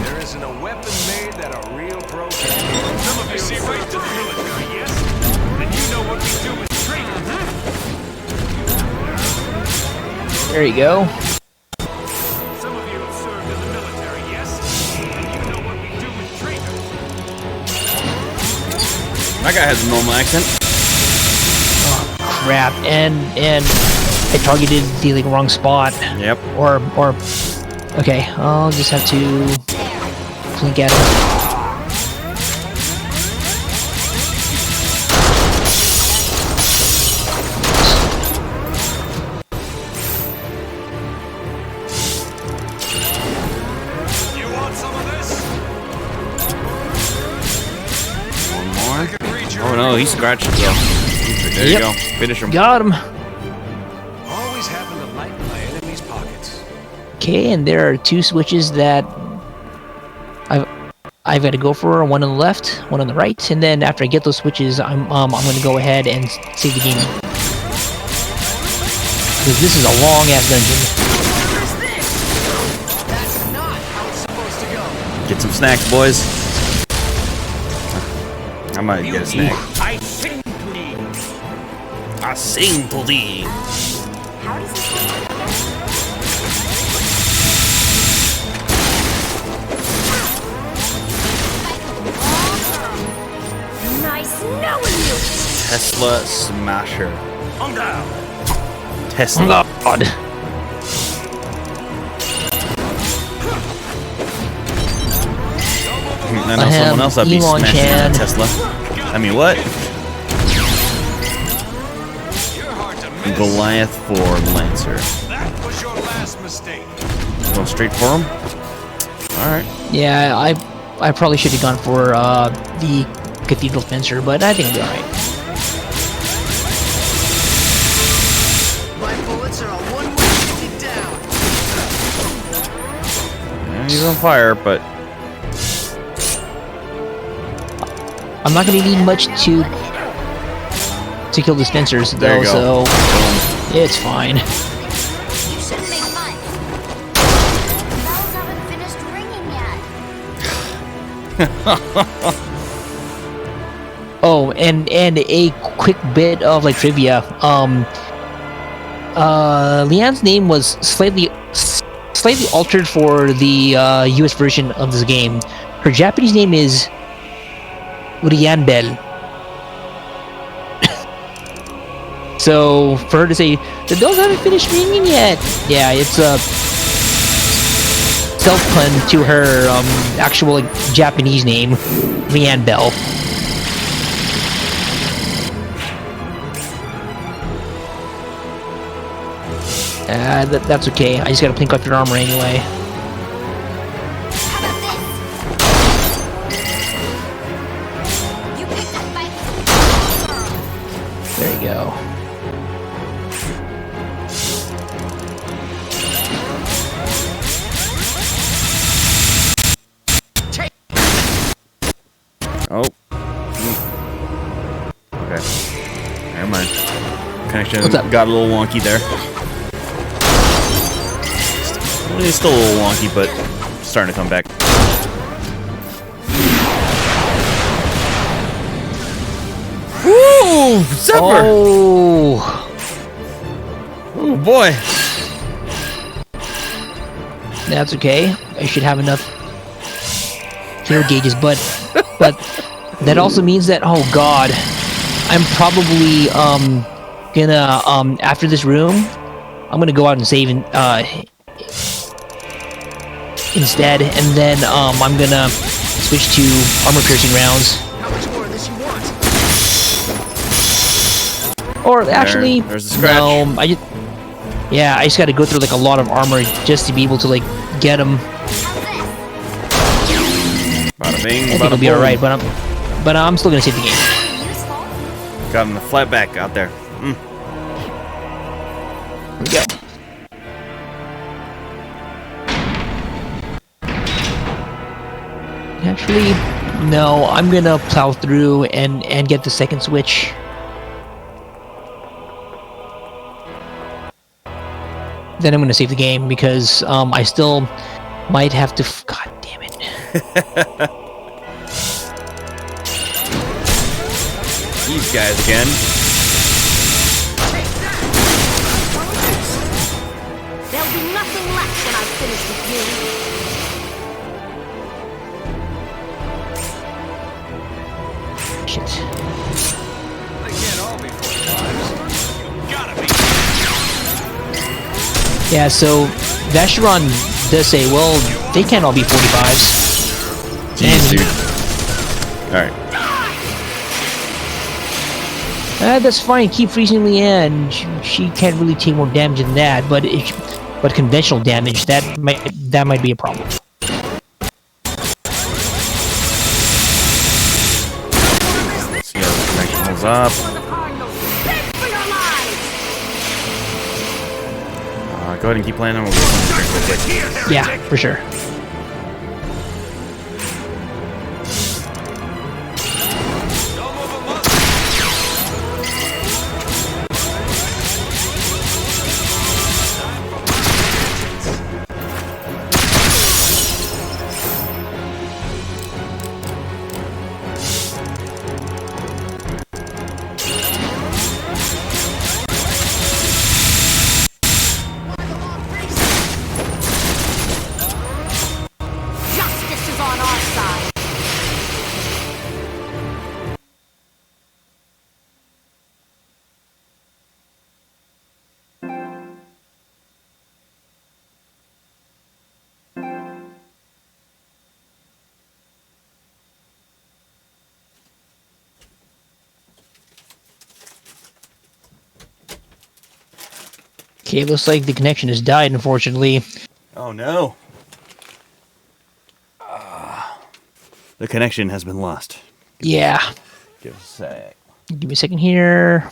There isn't a weapon made that a real pro can handle. Some of you see right to the military, yes? And you know what we do with traitors. There you go. Some of you have served in the military, yes? And you know what we do with traitors. That guy has a normal accent. Crap. And I targeted the wrong spot. Yep. Or okay, I'll just have to blink at him. You want some of this? One more. Oh no, he scratched himself. There you Yep. go. Finish him. Got him. Always happen to lighten my enemy's pockets. Okay, and there are two switches that I've got to go for. One on the left, one on the right, and then after I get those switches, I'm going to go ahead and save the game. Because this is a long ass dungeon. That's not how it's supposed to go. Get some snacks, boys. I might get a snack. I sing to thee. I sing to thee. How does this work? Nice knowing you! Tesla Smasher. I'm down. Tesla. God. I know someone else I'd be Elon smashing Chan. a Tesla. I mean, what? You're hard to miss. Goliath for Lancer. That was your last mistake. Going straight for him? Alright. Yeah, I probably should have gone for the Cathedral Fencer, but I think it'll be alright. My bullets are a one-way ticket down. Yeah, he's on fire, but I'm not gonna need much to kill the Spencers there though, you so go. it's fine. You shouldn't make fun. Bells haven't finished ringing yet. Oh, and a quick bit of like trivia. Leanne's name was slightly altered for the US version of this game. Her Japanese name is Rian Bell. So for her to say the bells haven't finished ringing yet, yeah, it's a self pun to her actual like, Japanese name, Rian Bell. That's okay. I just gotta plink up your armor anyway. How about this? You picked that fight. There you go. oh. Okay. Never mind. Connection What's up? got a little wonky there. It's still a little wonky, but starting to come back. Woo! Zephyr! Oh, Oh boy! that's okay. I should have enough hero gauges, but that also means that oh god, I'm probably gonna after this room, I'm gonna go out and save instead, and then I'm gonna switch to armor piercing rounds. How much more of this you want? Or actually, there's the scratch. no, I just got to go through like a lot of armor just to be able to like get them. Bada bing, I think bada it'll be boom. alright, but I'm still gonna save the game. Got him the flat back out there. Here we go. Actually, no, I'm gonna plow through and get the second switch. Then I'm gonna save the game because I still might have to. God damn it! These guys again. There'll be nothing left when I've finished with you. Shit. They can't all be 45s. You gotta be. Yeah, so Vacheron does say, well, they can't all be 45s. Jeez, dude. Alright. That's fine. Keep freezing Leanne. She can't really take more damage than that, but conventional damage that might be a problem. See how the connection holds up. Go ahead and keep playing, and we'll get some drinks real quick. Yeah, for sure. Don't move a muscle. Okay, looks like the connection has died, unfortunately. Oh no. The connection has been lost. Yeah. Give us a sec. Give me a second here.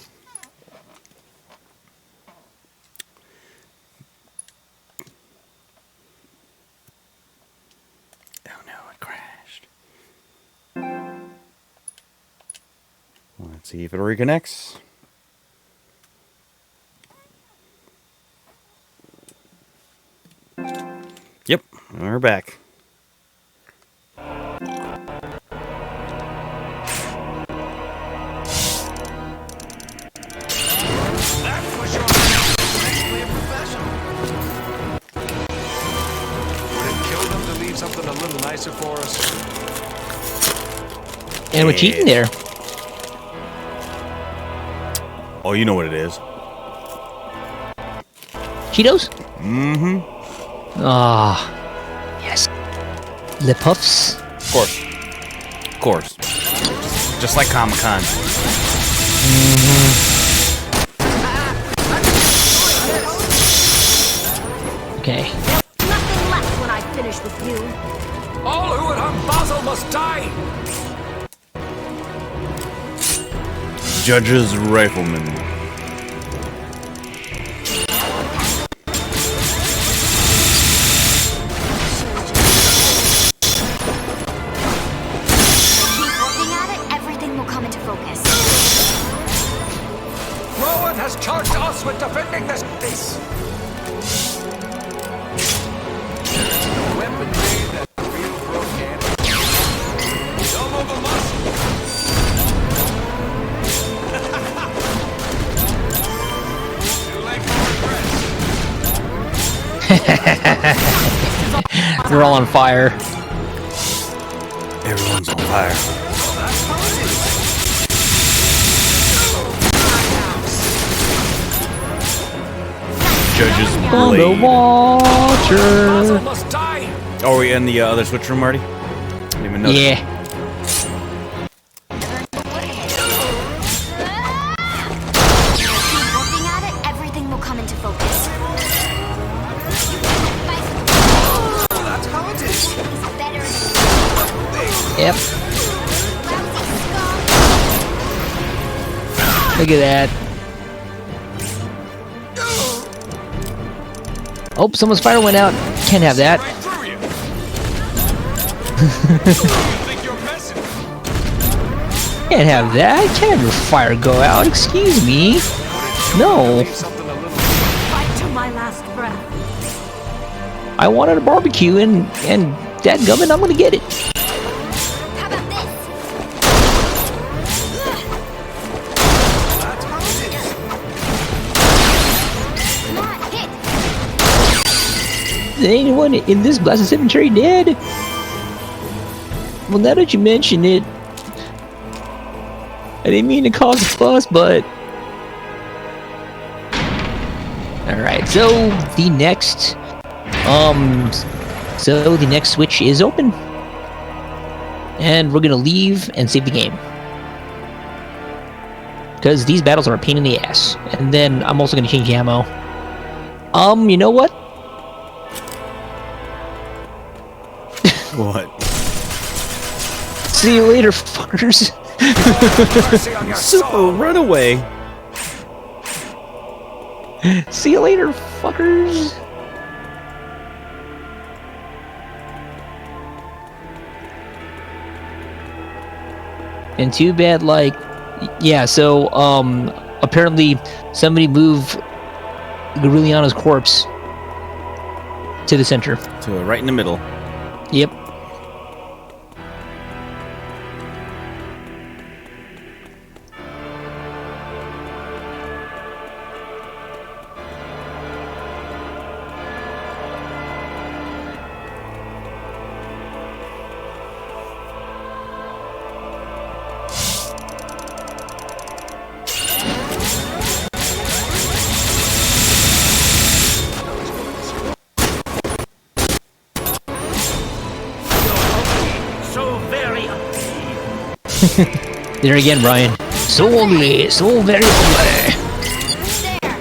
Oh no, it crashed. Let's see if it reconnects. Yep, we're back. That was your actually a professional. Would it kill them to leave something a little nicer for us? And we're cheating there. Oh, you know what it is. Cheetos? Mm-hmm. Ah, yes. Le Puffs. Of course. Of course. Just like Comic-Con. Okay. Nothing left when I finish with you. All who would harm Basel must die! Judge's Rifleman. Keep working at it, everything will come into focus. Rowan has charged us with defending this base. Weaponry that real broken. Some of them must. Too late for regret. They're all on fire. Everyone's on fire. Judge's On the Blade. water. Basel must die. Oh, are we in the other switch room, Marty? Didn't even notice. Yeah. Keep working at it, everything will come into focus. That's how it is. Better. Yep. Look at that. Oh, someone's fire went out. Can't have that. Right through you. You think you're messing? Can't have that. Can't have your fire go out. Excuse me. No. Leave something a little. Fight to my last breath. I wanted a barbecue and dadgummit, I'm gonna get it. How about this? That's how it is. Not hit. Is anyone in this blasted cemetery dead? Well, now that you mention it, I didn't mean to cause a fuss, but... Alright, so the next... So the next switch is open. And we're gonna leave and save the game. Because these battles are a pain in the ass. And then I'm also gonna change ammo. You know what? What? See you later, fuckers. Mercy on your Super soul. runaway. See you later, fuckers. And too bad, like, yeah, so, apparently somebody moved Garuliano's corpse to the center. To right in the middle. Yep. There again, Brian. So ugly, so very ugly. There.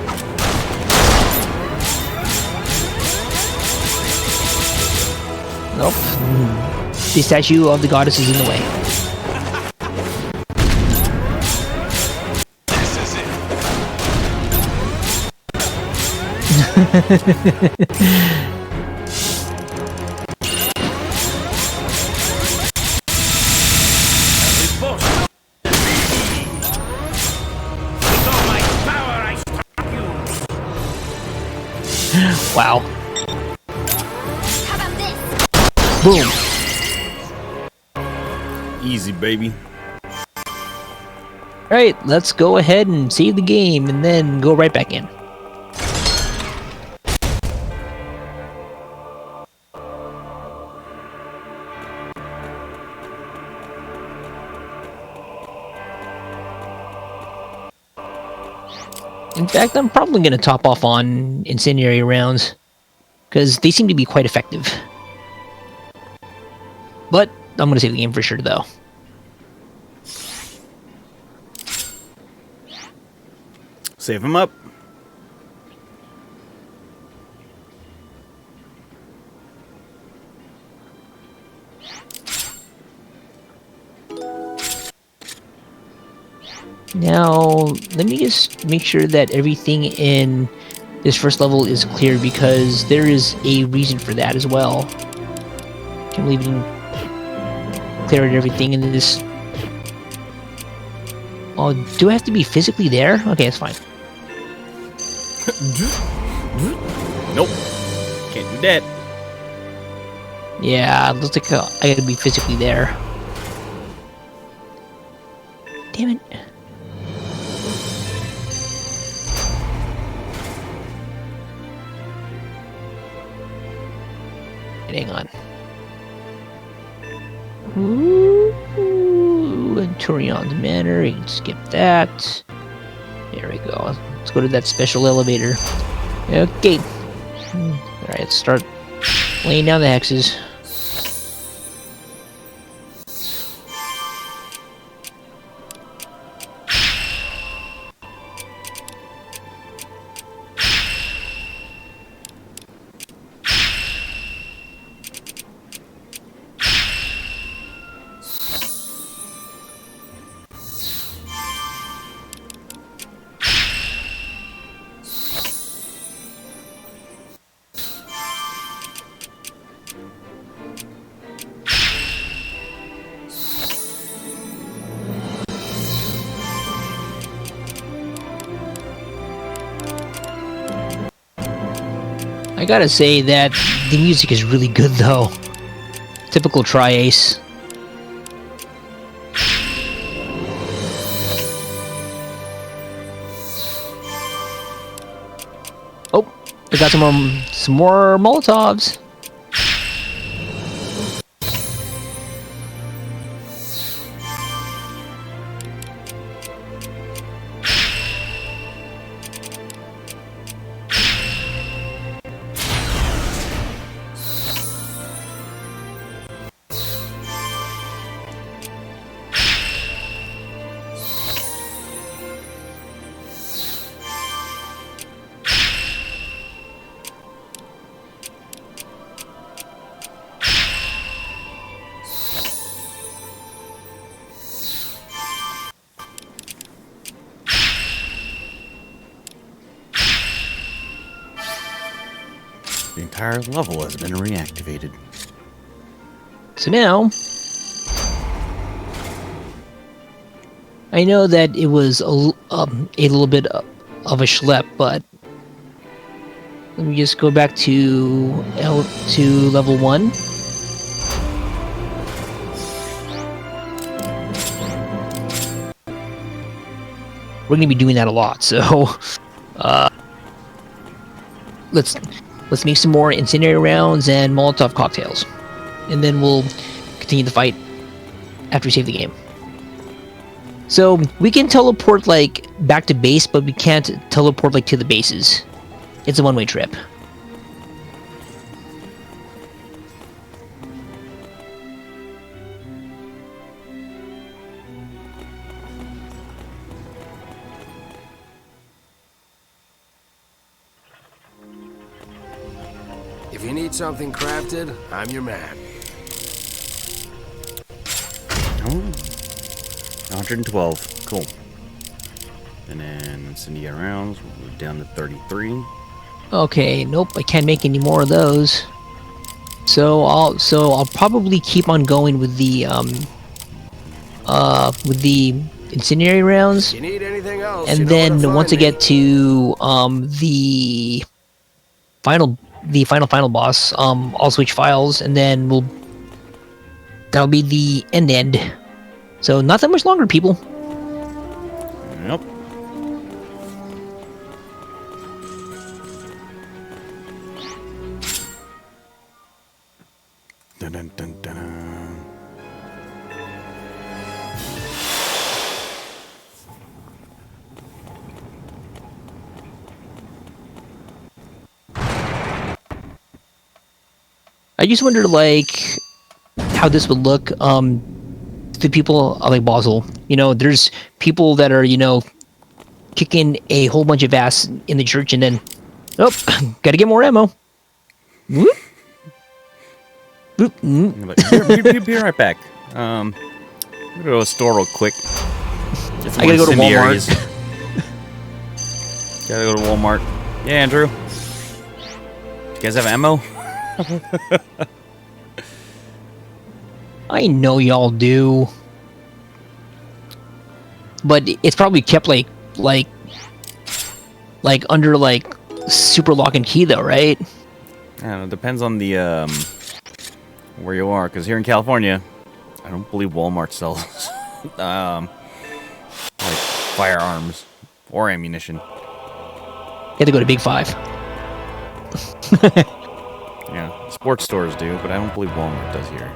the statue of the goddess is in the way. This is it. Wow. How about this? Boom. Easy, baby. Alright, let's go ahead and save the game and then go right back in. In fact, I'm probably going to top off on incendiary rounds, because they seem to be quite effective. But I'm going to save the game for sure, though. Save him up. Now, let me just make sure that everything in this first level is clear, because there is a reason for that as well. Can't believe we didn't clear everything in this. Oh, do I have to be physically there? Okay, that's fine. Nope. Can't do that. Yeah, it looks like I gotta be physically there. Damn it. Hang on. Ooh, and Turion's Manor. You can skip that. There we go. Let's go to that special elevator. Okay. Alright, let's start laying down the hexes. I gotta say that the music is really good, though. Typical Tri-Ace. Oh, I got some more Molotovs. The entire level has been reactivated. So now, I know that it was a little bit of a schlep, but let me just go back to level 1. We're gonna be doing that a lot, so let's make some more incendiary rounds and Molotov cocktails, and then we'll continue the fight after we save the game. So we can teleport like back to base, but we can't teleport like to the bases. It's a one-way trip. If you need something crafted, I'm your man. 112. Cool. And then incendiary rounds, we'll move down to 33. Okay, nope, I can't make any more of those. So I'll probably keep on going with the incendiary rounds. You need anything else? And you know where to then find once I me. get to the final boss, I'll switch files, and then that'll be the end. So not that much longer, people. Nope. Dun, dun, dun, dun, dun. I just wonder, like, how this would look to people like Basel. You know, there's people that are, you know, kicking a whole bunch of ass in the church, and then, oh, gotta get more ammo. Whoop. Boop. Be right back. I'm gonna go to a store real quick. Get some I gotta go to incendiaries. Walmart. Gotta go to Walmart. Yeah, Andrew. You guys have ammo? I know y'all do, but it's probably kept like under like super lock and key though, right? I don't know. It depends on the where you are. Because here in California, I don't believe Walmart sells like firearms or ammunition. You have to go to Big Five. Yeah, sports stores do, but I don't believe Walmart does here.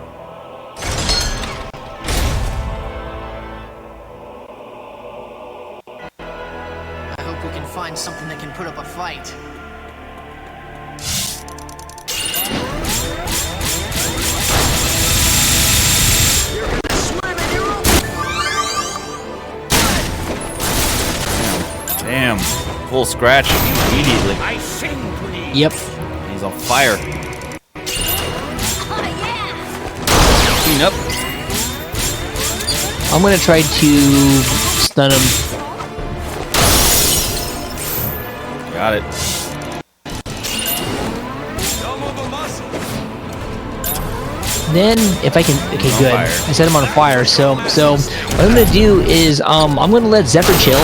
I hope we can find something that can put up a fight. Damn, full scratch immediately. Yep. He's on fire. Clean up. I'm gonna try to stun him. Got it. Don't move a muscle. Then, if I can, okay, On good. fire. I set him on fire. So what I'm gonna do is, I'm gonna let Zephyr chill,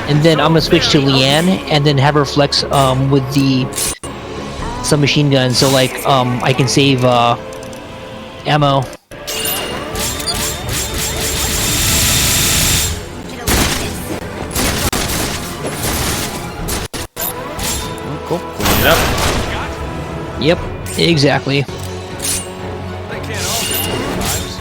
and then I'm gonna switch to Leanne, and then have her flex with the submachine gun, so like I can save ammo. Cool. Clean it up. Yep, exactly. They can't all get their lives.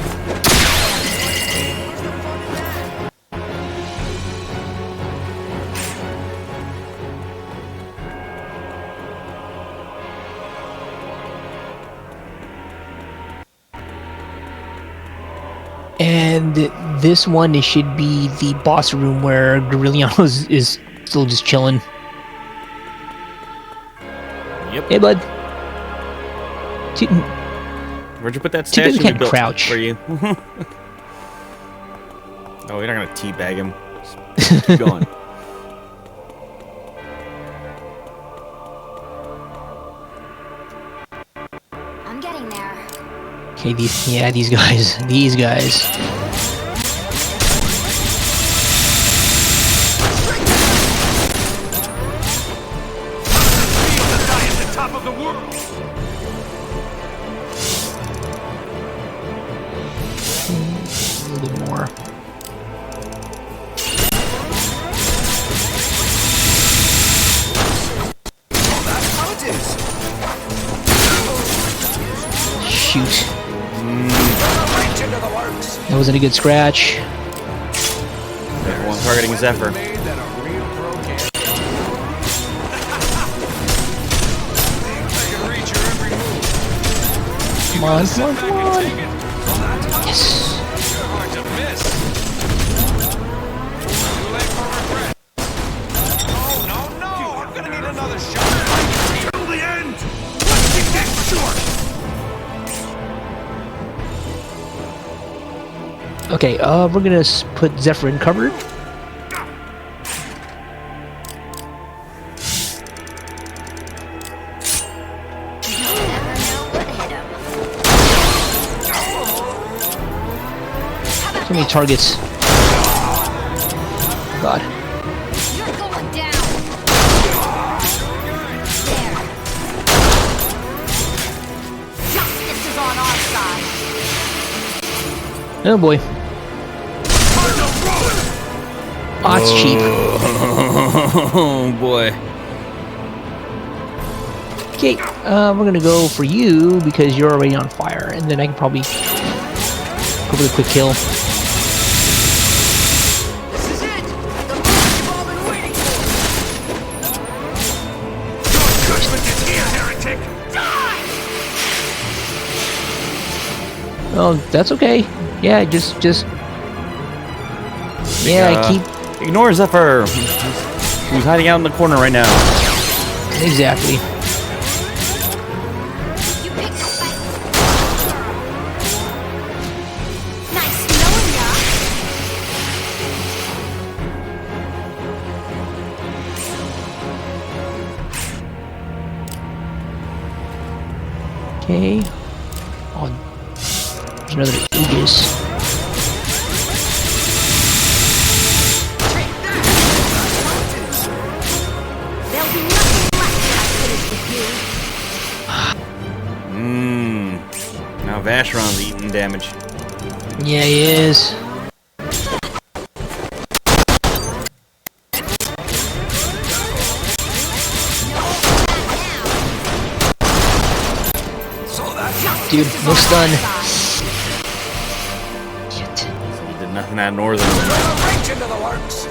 And this one, it should be the boss room where Gorillano is still just chilling. Yep. Hey, bud. Where'd you put that Too bad we statue we can't built crouch. for you? Oh, you're not gonna teabag him. Just keep going. I'm getting there. Okay, these guys. At the top of the world. A little bit more. Shoot. That wasn't a good scratch. Everyone targeting Zephyr. Made that a real pro can. I can reach your every move. Come on, Sit back and come on. take it. Well, that's how Yes. you're hard to miss. Too late for regret. Oh, no. I'm gonna need another shot. Till the end. Let's keep that short. Okay, Okay, we're gonna put Zephyr in cover. So many targets. God. You're going down. There. Justice is on our side. Oh boy. Oh, it's cheap. Oh boy. Okay, we're gonna go for you because you're already on fire, and then I can probably go for the quick kill. This is it! The moment you've all been waiting for! Your judgment is here, heretic! Die! Oh, that's okay. Yeah, just yeah, keep Ignore Zephyr. Who's hiding out in the corner right now? exactly. You picked a fight. Nice knowing ya. Okay. Oh, there's another Aegis. There'll be nothing left when I finish with you. Now Vacheron's eating damage. Yeah, he is. Dude, no stun. Shit. He did nothing at Northern. Reach into the works!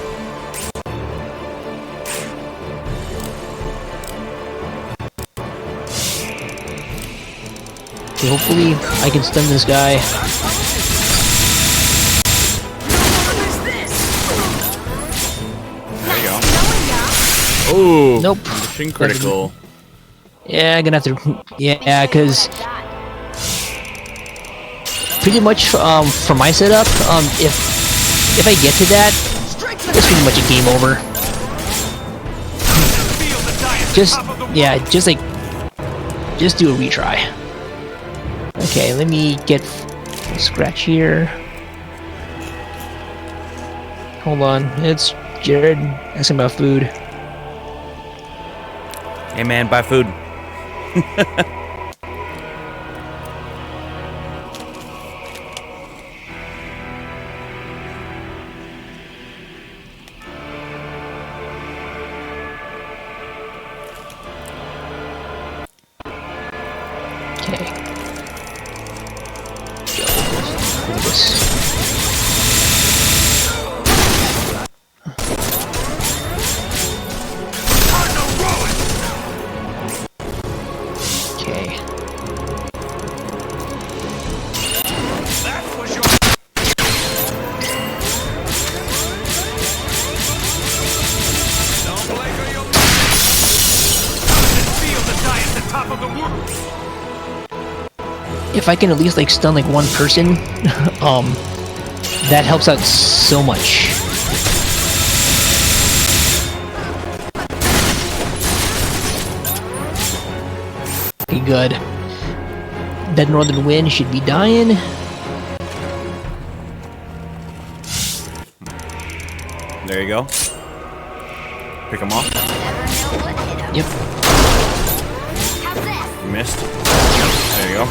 Okay, hopefully I can stun this guy. There you go. Oh, Nope. mission critical. Yeah, I'm gonna have to. Yeah, because pretty much for my setup, if I get to that, it's pretty much a game over. Just yeah, just do a retry. Okay, let me get a scratch here. Hold on, it's Jared asking about food. Hey man, buy food. Okay. Do this. Okay. That was your... Don't blink or you'll... How does it feel to die at the top of the world? If I can at least like stun like one person, that helps out so much. Okay, good. That northern wind should be dying. There you go. Pick him off. Yep. You missed. There you go.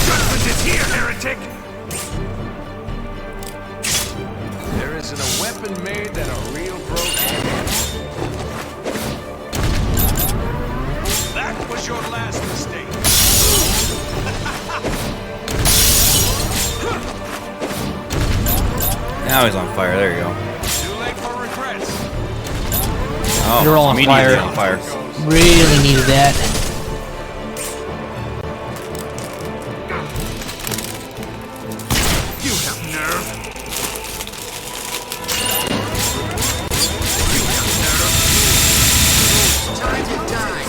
Judgment is here, heretic! There isn't a weapon made that a real pro can handle. That was your last mistake. Now he's on fire. There you go. Too late for regrets. Oh, You're all on immediately fire. on fire. Really needed that. You have nerve. Time to die!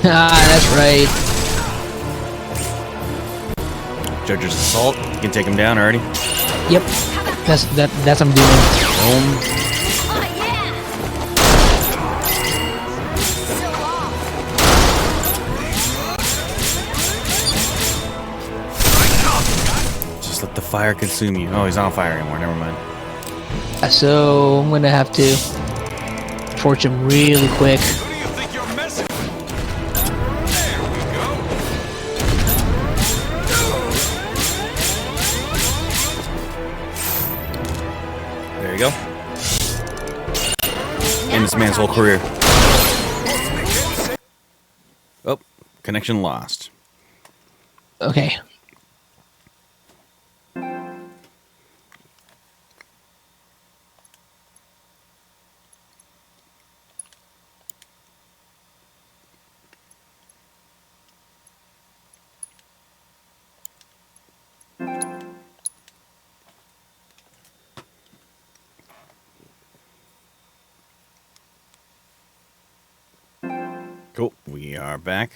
Ah, that's right. Judge's assault. You can take him down already. Yep. That's what I'm doing. Boom. Oh, yeah! So long. Just let the fire consume you. Oh, he's not on fire anymore. Never mind. So I'm gonna have to torch him really quick. Who do you think you're messing with? There we go. There you go. End this man's whole career. Oh, connection lost. Okay. Cool. We are back.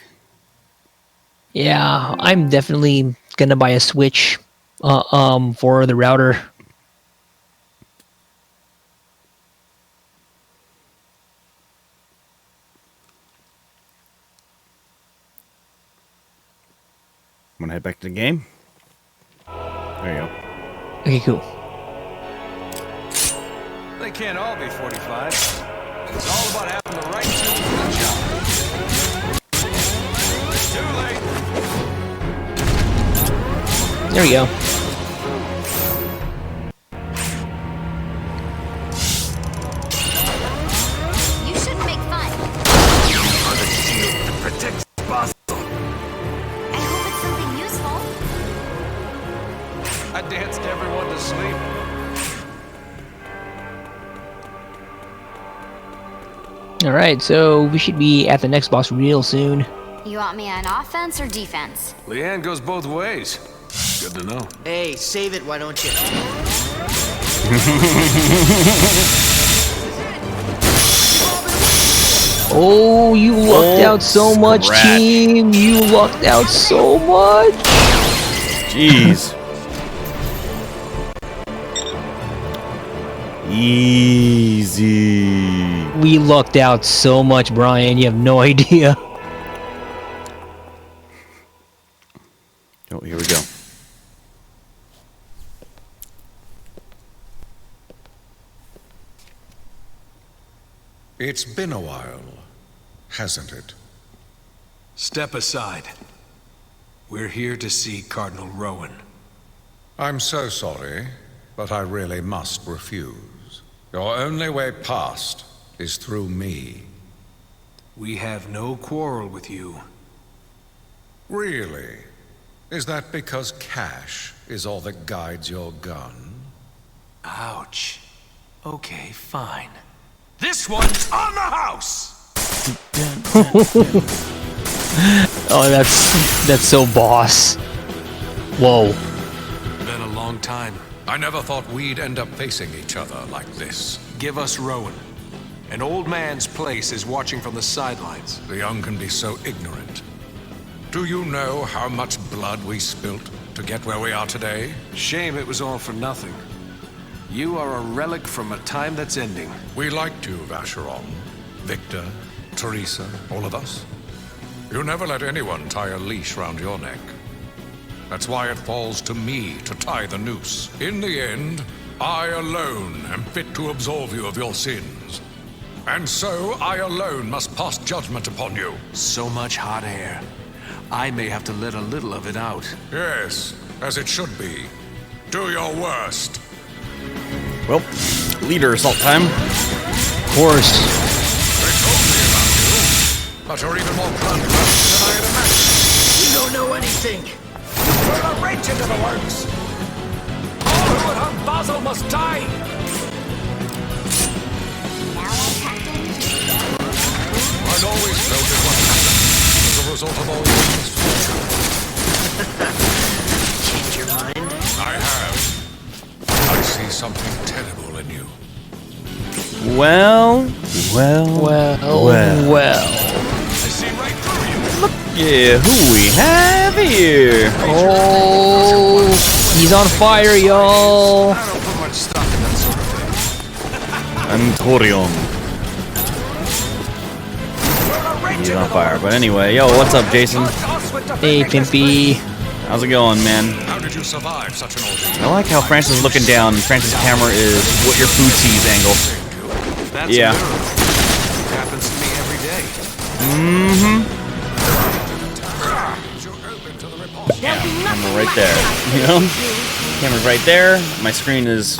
Yeah, I'm definitely gonna buy a switch for the router. I'm gonna head back to the game. There you go. Okay, cool. They can't all be 45. It's all about having the right tools for the job. Too late. There we go. You shouldn't make fun. Are the shield that protects Basel. I hope it's something useful. I danced everyone to sleep. Alright, so we should be at the next boss real soon. You want me on offense or defense? Leanne goes both ways. Good to know. Hey, save it, why don't you? Oh, you lucked Oh, out so much, scratch. team! You lucked out so much! Jeez. Easy. We lucked out so much, Brian. You have no idea. Oh, here we go. It's been a while, hasn't it? Step aside. We're here to see Cardinal Rowan. I'm so sorry, but I really must refuse. Your only way past is through me. We have no quarrel with you. Really? Is that because cash is all that guides your gun? Ouch. Okay, fine. This one's on the house! Oh, that's so boss. Whoa. Been a long time. I never thought we'd end up facing each other like this. Give us Rowan. An old man's place is watching from the sidelines. The young can be so ignorant. Do you know how much blood we spilt to get where we are today? Shame it was all for nothing. You are a relic from a time that's ending. We liked you, Vacheron. Victor, Teresa, all of us. You never let anyone tie a leash round your neck. That's why it falls to me to tie the noose. In the end, I alone am fit to absolve you of your sins. And so I alone must pass judgment upon you. So much hot air. I may have to let a little of it out. Yes, as it should be. Do your worst. Well, leader assault time. Of course. They told me about you, but you're even more bloodthirsty than I had imagined. You don't know anything! Put a wrench into the works! All who would harm Basel must die! I'd always felt it was happening as a result of all this. Change your mind? I have. I see something terrible in you. Well. Well. I see right through you. Yeah, who we have here? Oh, he's on fire, y'all. I don't put much stock in that sort of thing. Antorion. He's on fire. But anyway, yo, what's up, Jason? Hey, Pimpy. How's it going, man? How did you survive such an ordeal? I like how Francis is looking down, and Francis' camera is what your food sees angle. That's Yeah. a miracle. It happens to me every day. Camera right there. You know? Camera's right there. My screen is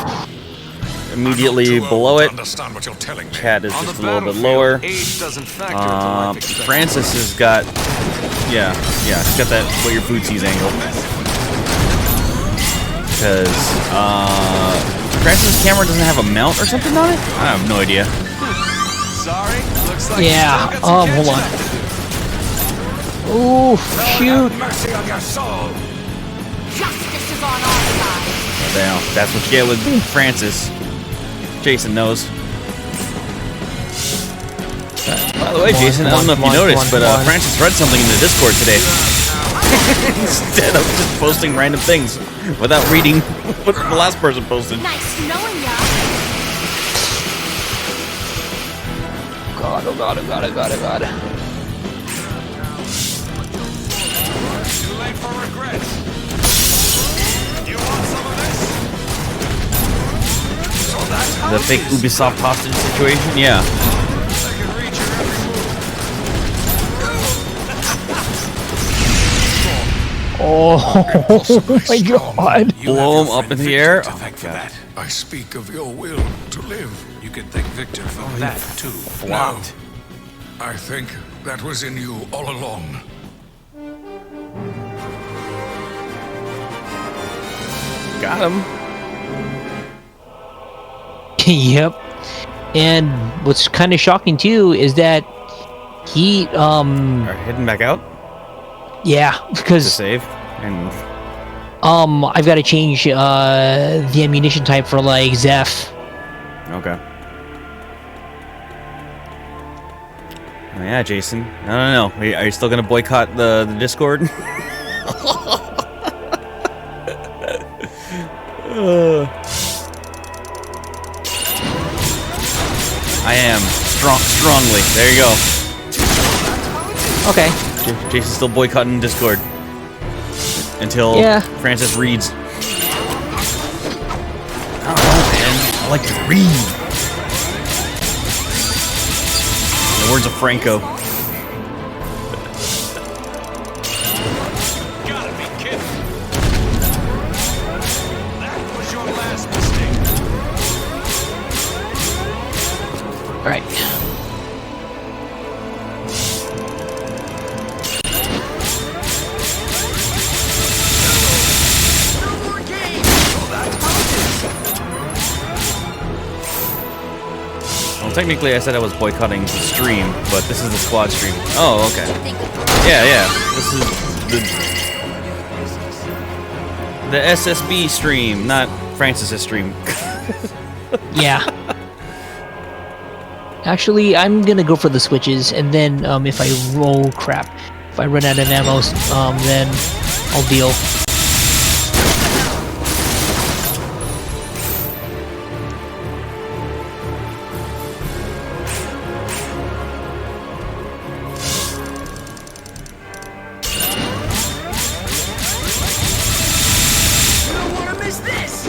immediately below it. Understand what you're telling me. Chat is On just a the little bit battlefield, lower. age doesn't factor into life expectancy. Francis has got, yeah, he's got that what your food sees angle. Because, Francis' camera doesn't have a mount or something on it? I have no idea. Sorry, looks like Yeah, you still got some hold on. catching up to do. Ooh, shoot. Mercy on your soul. Justice is on our side. Now, that's what you get with Francis. Jason knows. By the way, Jason, I don't know if you noticed, but Francis read something in the Discord today. Instead of just posting random things without reading what the last person posted. Nice knowing ya. God, oh God, oh God, oh God, oh God. Too late for regrets. You want some of this? So that's how The it fake is. Ubisoft hostage situation? Yeah. I can read your every move. Oh my God. Blow him up in the air. To Oh my thank for God. that. I speak of your will to live. You can thank Victor for that too. Flopped. No, I think that was in you all along. Got him. Yep. And what's kind of shocking too is that he, Are heading back out yeah, to because save. And I've got to change the ammunition type for like Zeph. okay. Oh, yeah, Jason. I don't know. Are you still gonna boycott the Discord? I am strongly. There you go. Okay. Jason's still boycotting Discord until Yeah. Francis reads. I don't know, man. I like to read. In the words of Franco. Gotta be kidding. That was your last mistake. All right. Well, technically, I said I was boycotting the stream, but this is the squad stream. Oh, okay. Yeah. This is the SSB stream, not Francis's stream. Yeah. Actually, I'm gonna go for the switches, and then if I roll crap, if I run out of ammo, then I'll deal. You don't want to miss this!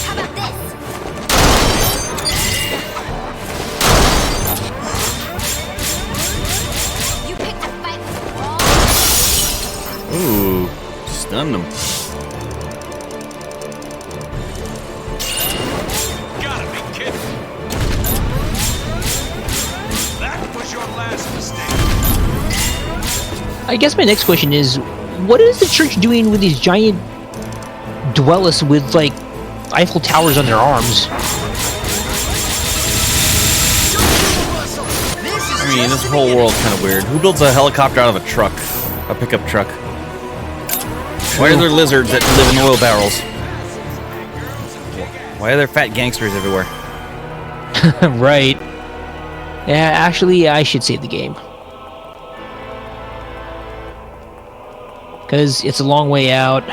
How about this? You picked a fight with the wrong. Ooh, stunned him. Gotta be kidding. That was your last mistake. I guess my next question is, what is the church doing with these giant dwellers with like Eiffel Towers on their arms? I mean, this whole world's kind of weird. Who builds a helicopter out of a truck? A pickup truck? Why are there lizards that live in oil barrels? Why are there fat gangsters everywhere? Right. Yeah, actually, I should save the game. Because it's a long way out.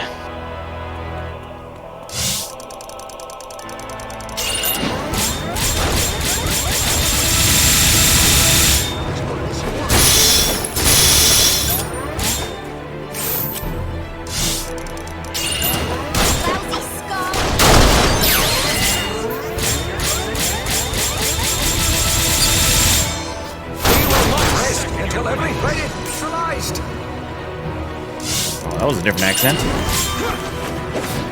Until every thread is neutralized. Oh, that was a different accent.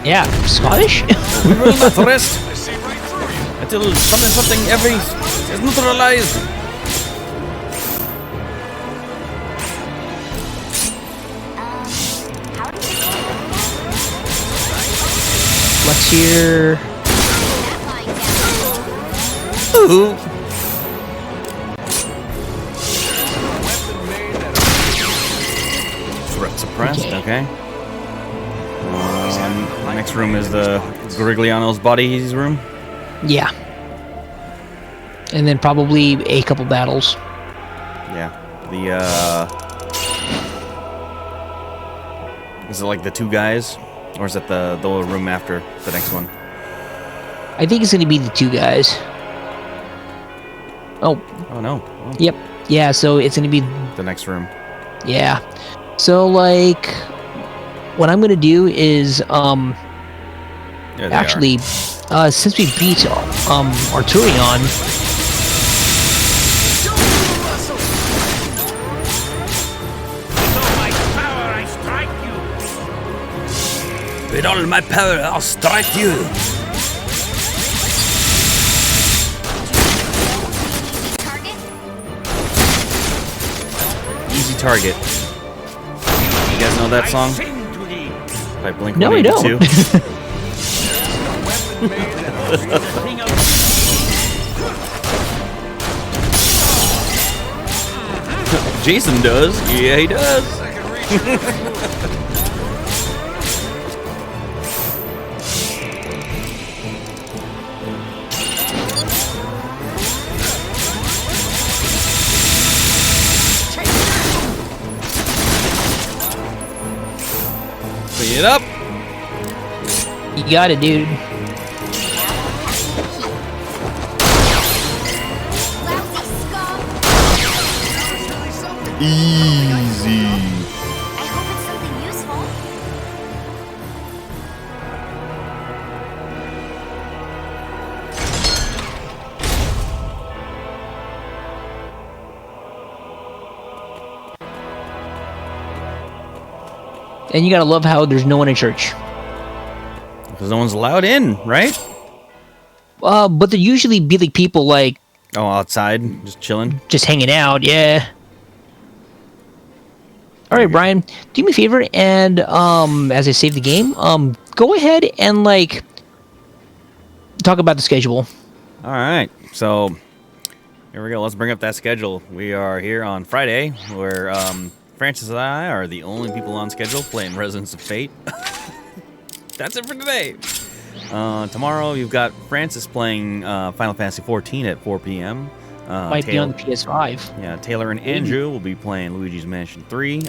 Yeah, Scottish? We will not rest I see right through you. until something every is neutralized. How do you say Let's hear... Ooh. Threat suppressed. Okay. Next room is the Grigliano's body's room. Yeah. And then probably a couple battles. Yeah. Is it like the two guys, or is it the room after the next one? I think it's going to be the two guys. Oh, Oh no. Oh, yep. Yeah, so it's going to be... the next room. Yeah. So, like... What I'm going to do is, There they actually, since we beat, Arturion... With all my power, I'll strike you. target? Easy target. You guys know that song? By Blink No, I 182. Jason does. Yeah, he does. Clean it up. You got it, dude. Lousy scum! Easy. I hope it's something useful. And you gotta love how there's no one in church. Because no one's allowed in, right? But there usually be like people like Oh, outside, just chilling. just hanging out, yeah. Alright, Brian, do me a favor and as I save the game, go ahead and like talk about the schedule. All right, so here we go. Let's bring up that schedule. We are here on Friday, where Francis and I are the only people on schedule playing Residents of Fate. That's it for today. Tomorrow, you've got Francis playing Final Fantasy XIV at 4 p.m. Might be on the PS5. Yeah, Taylor and Andrew will be playing Luigi's Mansion 3.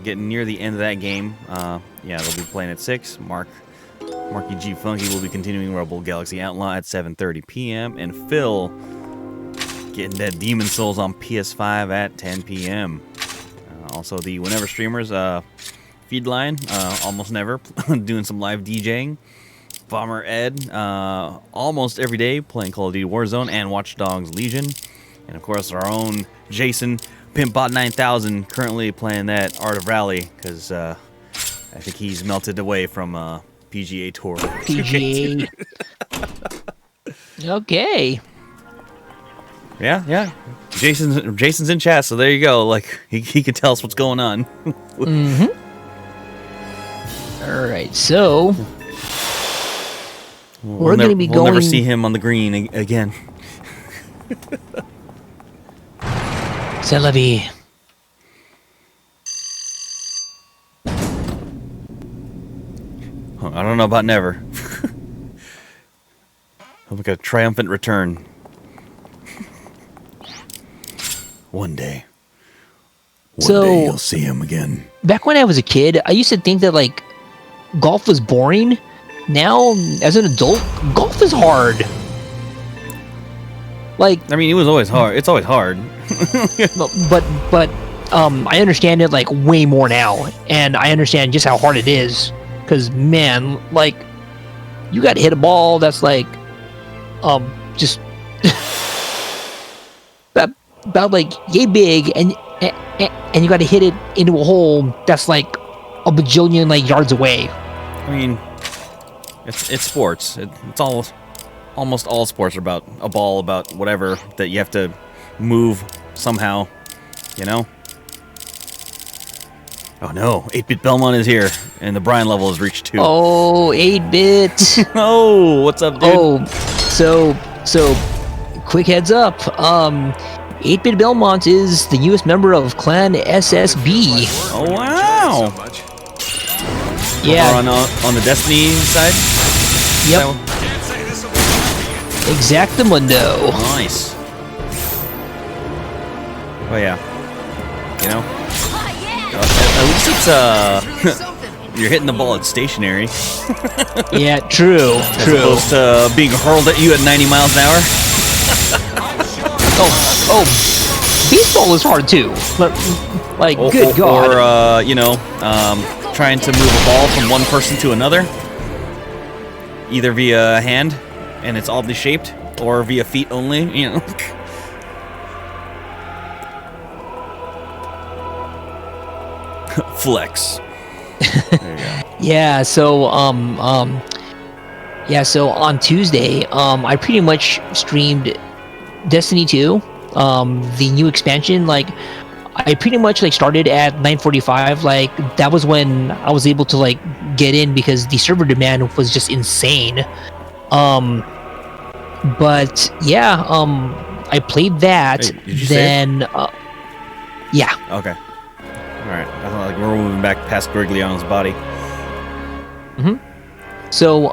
Getting near the end of that game. Yeah, they'll be playing at 6. Marky G Funky will be continuing Rebel Galaxy Outlaw at 7:30 p.m. And Phil getting that Demon Souls on PS5 at 10 p.m. Also, the Whenever Streamers feed line, almost never, doing some live DJing. Bomber Ed, almost every day playing Call of Duty Warzone and Watch Dogs Legion. And of course, our own Jason, Pimpbot 9000, currently playing that Art of Rally, because I think he's melted away from PGA Tour. PGA. Okay. Yeah. Jason's in chat, so there you go. Like, he can tell us what's going on. Mm-hmm. Alright, so... We're going to be We'll going... never see him on the green again. C'est la vie. I don't know about never. Hope we got a triumphant return. One day. One So- day you'll see him again. Back when I was a kid, I used to think that like golf was boring. Now, as an adult, golf is hard. Like, I mean, it was always hard. It's always hard. but I understand it like way more now, and I understand just how hard it is. Cause man, like, you got to hit a ball that's like, just about like yay big, and you got to hit it into a hole that's like a bajillion like yards away. I mean, it's sports. It's almost all sports are about a ball, about whatever that you have to move somehow, you know? Oh no, 8-bit Belmont is here, and the Brian level has reached 2. Oh, 8-bit. Oh, what's up, dude? Oh, so quick heads up. 8-bit Belmont is the newest member of Clan SSB. Oh, wow. So much. Yeah. On the Destiny side? Yep. Can't say this will be happy. Exactamundo. Nice. Oh, yeah. You know? At least it's, Really something. you're hitting the ball, it's stationary. Yeah, true. As opposed to being hurled at you at 90 miles an hour. Oh, baseball is hard too. Like, good God. Or, trying to move a ball from one person to another. Either via hand, and it's oddly shaped, or via feet only, you know. Flex. There you go. Yeah, so on Tuesday, I pretty much streamed Destiny 2, the new expansion. Like, I pretty much like started at 9:45. Like, that was when I was able to like get in because the server demand was just insane. But yeah, I played that. Hey, did you save? Then, yeah. Okay. Alright. I thought like we're moving back past Grigliano's body. So,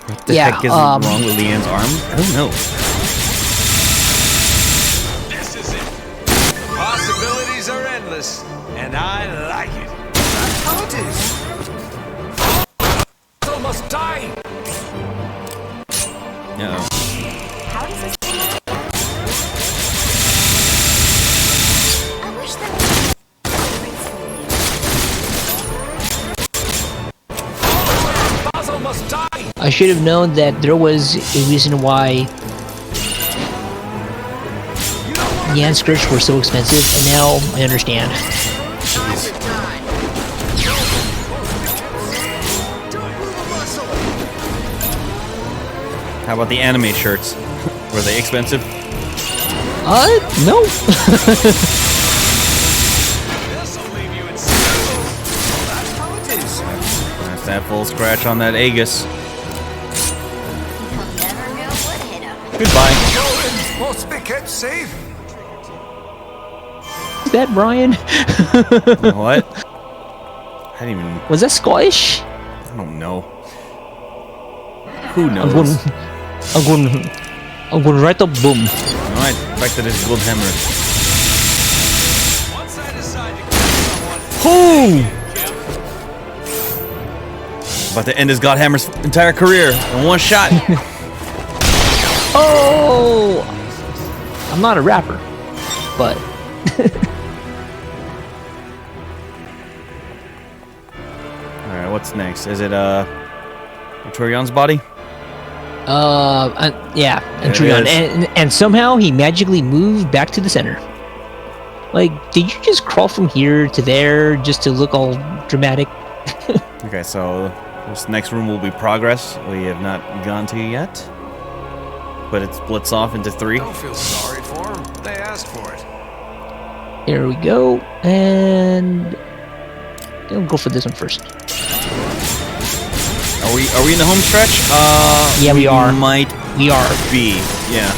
What the Yeah, heck is wrong with Leanne's arm? I don't know. This is it. The possibilities are endless, and I like it. That's how it is. Almost die. Uh-oh. How does this thing work? I wish there was Basil must die. I should have known that there was a reason why Yan scripts were so expensive, and now I understand. Time to die. Don't move a muscle. How about the anime shirts? Were they expensive? No. This'll leave you in stitches. That's how it is. That's that full scratch on that Aegis. You'll never know what hit him. Goodbye. Must be kept safe. Is that Brian? What? I didn't even. Was that Scottish? I don't know. Who I'm knows? going right up boom. Alright, back to this gold hammer. Once I decide to kill someone, Boom! About to end his Godhammer's entire career in one shot. Oh! I'm not a rapper, but Alright, what's next? Is it Victorion's body? yeah, and There it Trion, and somehow he magically moved back to the center. Like, did you just crawl from here to there just to look all dramatic? Okay, so this next room will be progress. We have not gone to yet. But it splits off into 3. don't feel sorry for them. They asked for it. There we go, and we'll go for this one first. Are we in the home stretch? Yeah, we are. Might We are. be, yeah.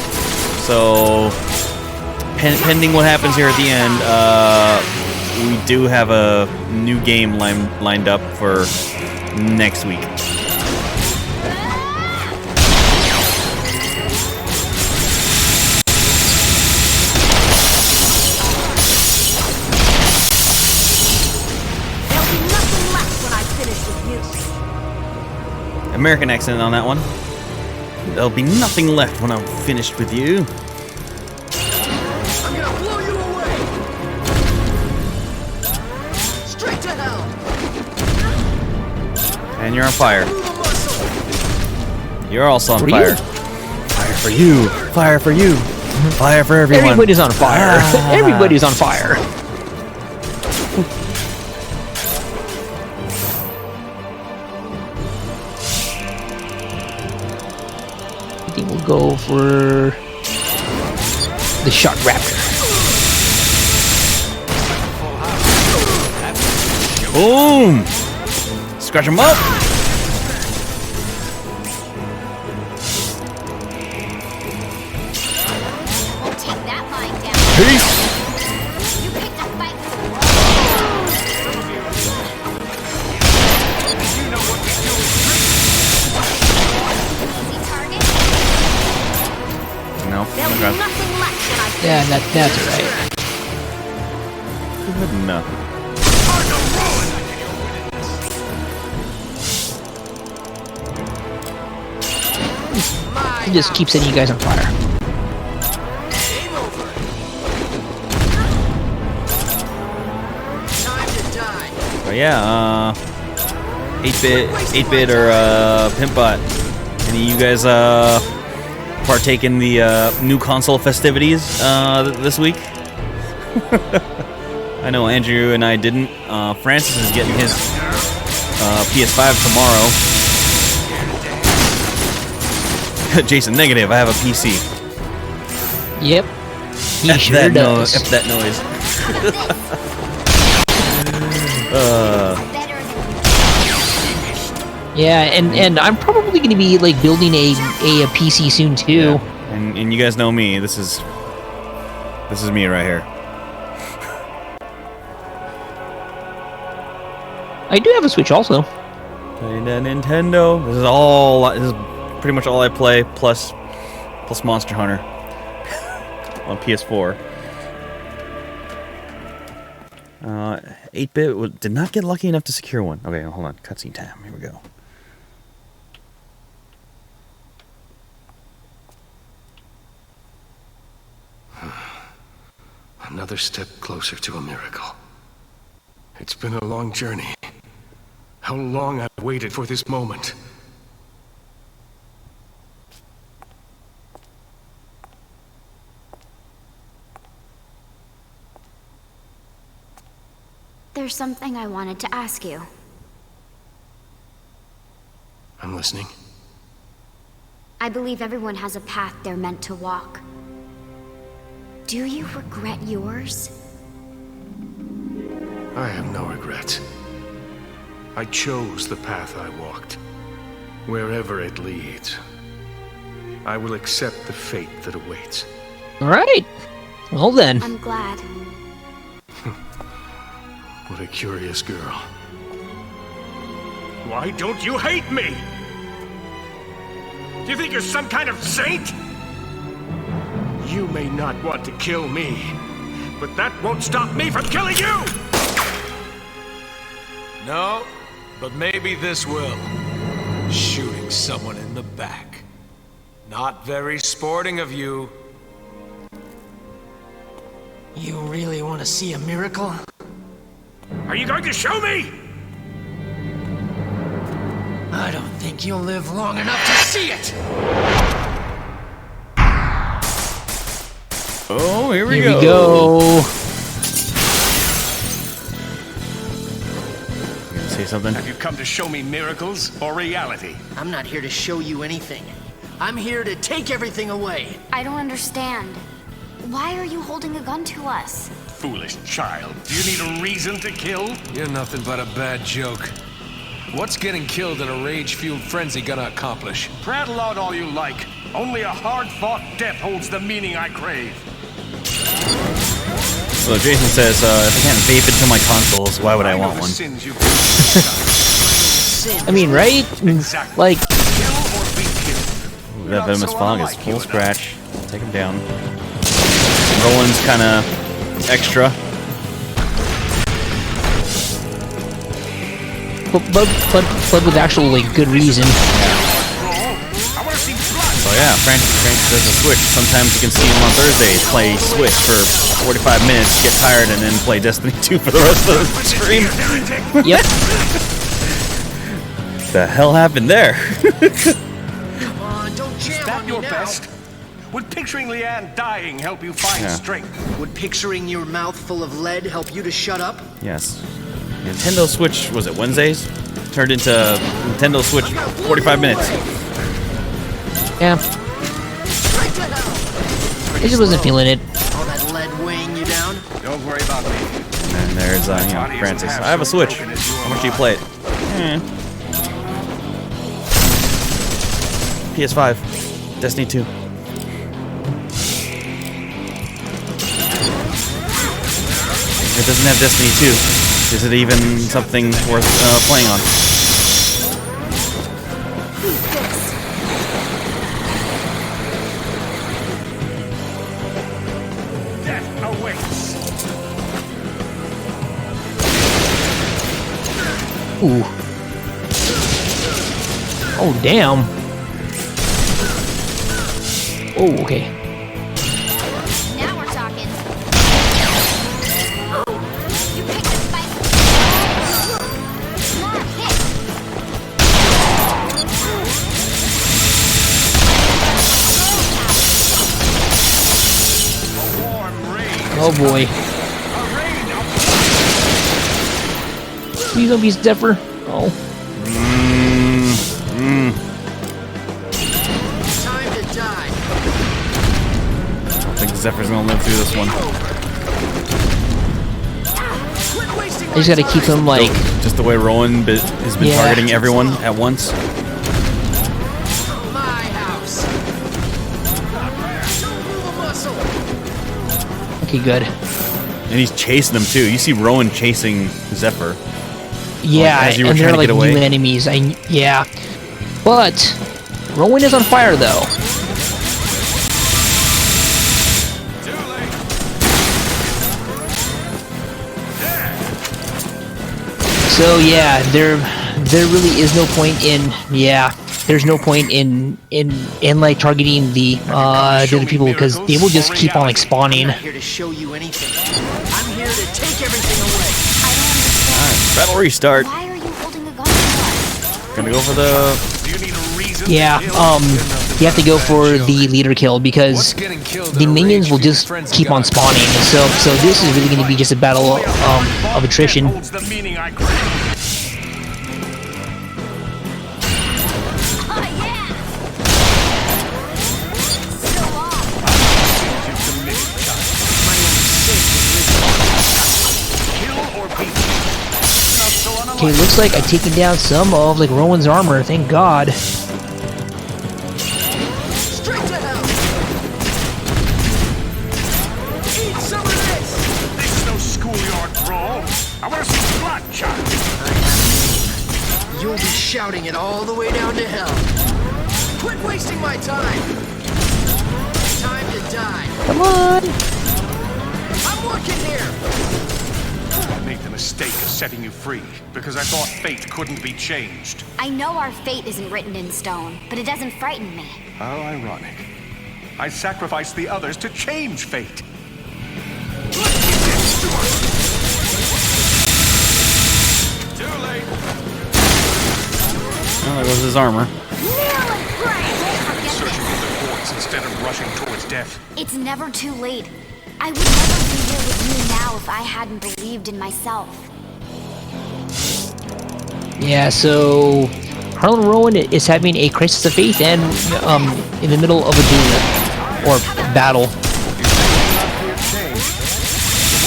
So, pending what happens here at the end, we do have a new game lined up for next week. American accent on that one. There'll be nothing left when I'm finished with you. I'm gonna blow you away! Straight to hell! And you're on fire. You're also on What are fire. you? Fire for you. Fire for you. Fire for everyone. Everybody's on fire. Everybody's on fire. I think we'll go for the Shock Raptor. Boom! Scratch them up. We'll take that mine down. Peace. You picked a fight. Easy target. No. There'll be Okay. nothing left when I Yeah, that's alright. Good enough. He just keeps setting you guys on fire. Game over. Time to die. But yeah, 8-bit or Pimpbot. Any of you guys partake in the new console festivities this week? I know Andrew and I didn't. Francis is getting his PS5 tomorrow. Jason, negative. I have a PC. Yep. He F sure that does. F that noise. Yeah, and I'm probably going to be like building a PC soon too. Yeah. And you guys know me. This is me right here. I do have a Switch also. Playing that Nintendo. This is pretty much all I play, plus Monster Hunter on PS4. 8-bit did not get lucky enough to secure one. Okay, hold on. Cutscene time. Here we go. Another step closer to a miracle. It's been a long journey. How long I've waited for this moment. There's something I wanted to ask you. I'm listening. I believe everyone has a path they're meant to walk. Do you regret yours? I have no regrets. I chose the path I walked. Wherever it leads, I will accept the fate that awaits. All right. Well then. I'm glad. What a curious girl. Why don't you hate me? Do you think you're some kind of saint? You may not want to kill me, but that won't stop me from killing you! No, but maybe this will. Shooting someone in the back. Not very sporting of you. You really want to see a miracle? Are you going to show me? I don't think you'll live long enough to see it! Oh, here we Here go. we go. You gonna say something? Have you come to show me miracles or reality? I'm not here to show you anything. I'm here to take everything away. I don't understand. Why are you holding a gun to us? Foolish child. Do you need a reason to kill? You're nothing but a bad joke. What's getting killed in a rage-fueled frenzy gonna accomplish? Prattle on all you like. Only a hard-fought death holds the meaning I crave. So Jason says, if I can't vape into my consoles, why would I want know the one? sins you've I mean, right? Exactly. Like, Kill or be killed. Ooh, that venomous so fog is unlike you full and I. scratch. Take him down. Roland's kind of extra. but with actual like good reason. So yeah, Francis does a Switch. Sometimes you can see him on Thursdays play Switch for 45 minutes, get tired, and then play Destiny 2 for the rest of the stream. Yep. The hell happened there? Come on, don't jam Is that on me your now. best? Would picturing Leanne dying help you find Yeah. strength? Would picturing your mouth full of lead help you to shut up? Yes. Nintendo Switch, was it Wednesdays? Turned into Nintendo Switch 45 minutes. Yeah. I just wasn't feeling it. All that lead weighing you down? Don't worry about me. And there's, Francis. I have a Switch. How much do you play it? PS5. Destiny 2. It doesn't have Destiny 2. Is it even something worth playing on? Death awaits. Ooh. Oh damn. Oh, okay. Now we're talking. You picked a fight. More hits. A warm rain. Oh boy. A rain of Please don't be Zephyr. Oh. Time to die. I think Zephyr's gonna live through this one. Quit wasting I just gotta keep him like. Just the way Rowan has been Yeah. targeting everyone at once. my house. Don't move a muscle. Okay, good. And he's chasing them too. You see Rowan chasing Zephyr. Yeah, as you were and trying they're to like get away. new enemies. Yeah, but Rowan is on fire though. Too late. So yeah, there really is no point in there's no point in like targeting the other people because they will just keep on like spawning. I'm not here to show you anything. I'm here to take everything away. I don't understand. Battle restart. Why are you holding a gun for? Gonna go for the. Do you need a reason? Yeah, to kill? you have to go for the leader kill because the minions will just keep on spawning. So this is really going to be just a battle of attrition. Holds the meaning I crave. Oh yeah. So long. You've committed, child. My own sake is Kill or be killed. Not so Okay, unalike. looks like I've taken down some of like Rowan's armor. Thank God. straight to hell. Eat some of this. This is no schoolyard brawl. I want to see blood, child. You'll be shouting it all the way down to hell. Quit wasting my time. Time to die. Come on. I'm working here. I made the mistake of setting you free because I thought fate couldn't be changed. I know our fate isn't written in stone, but it doesn't frighten me. How ironic. I sacrificed the others to change fate. Too late. Oh, there goes his armor. Forget Searching this. for the courts instead of rushing towards death. It's never too late. I would never be here with you now if I hadn't believed in myself. Yeah, so Harlan Rowan is having a crisis of faith and in the middle of a duel or battle. What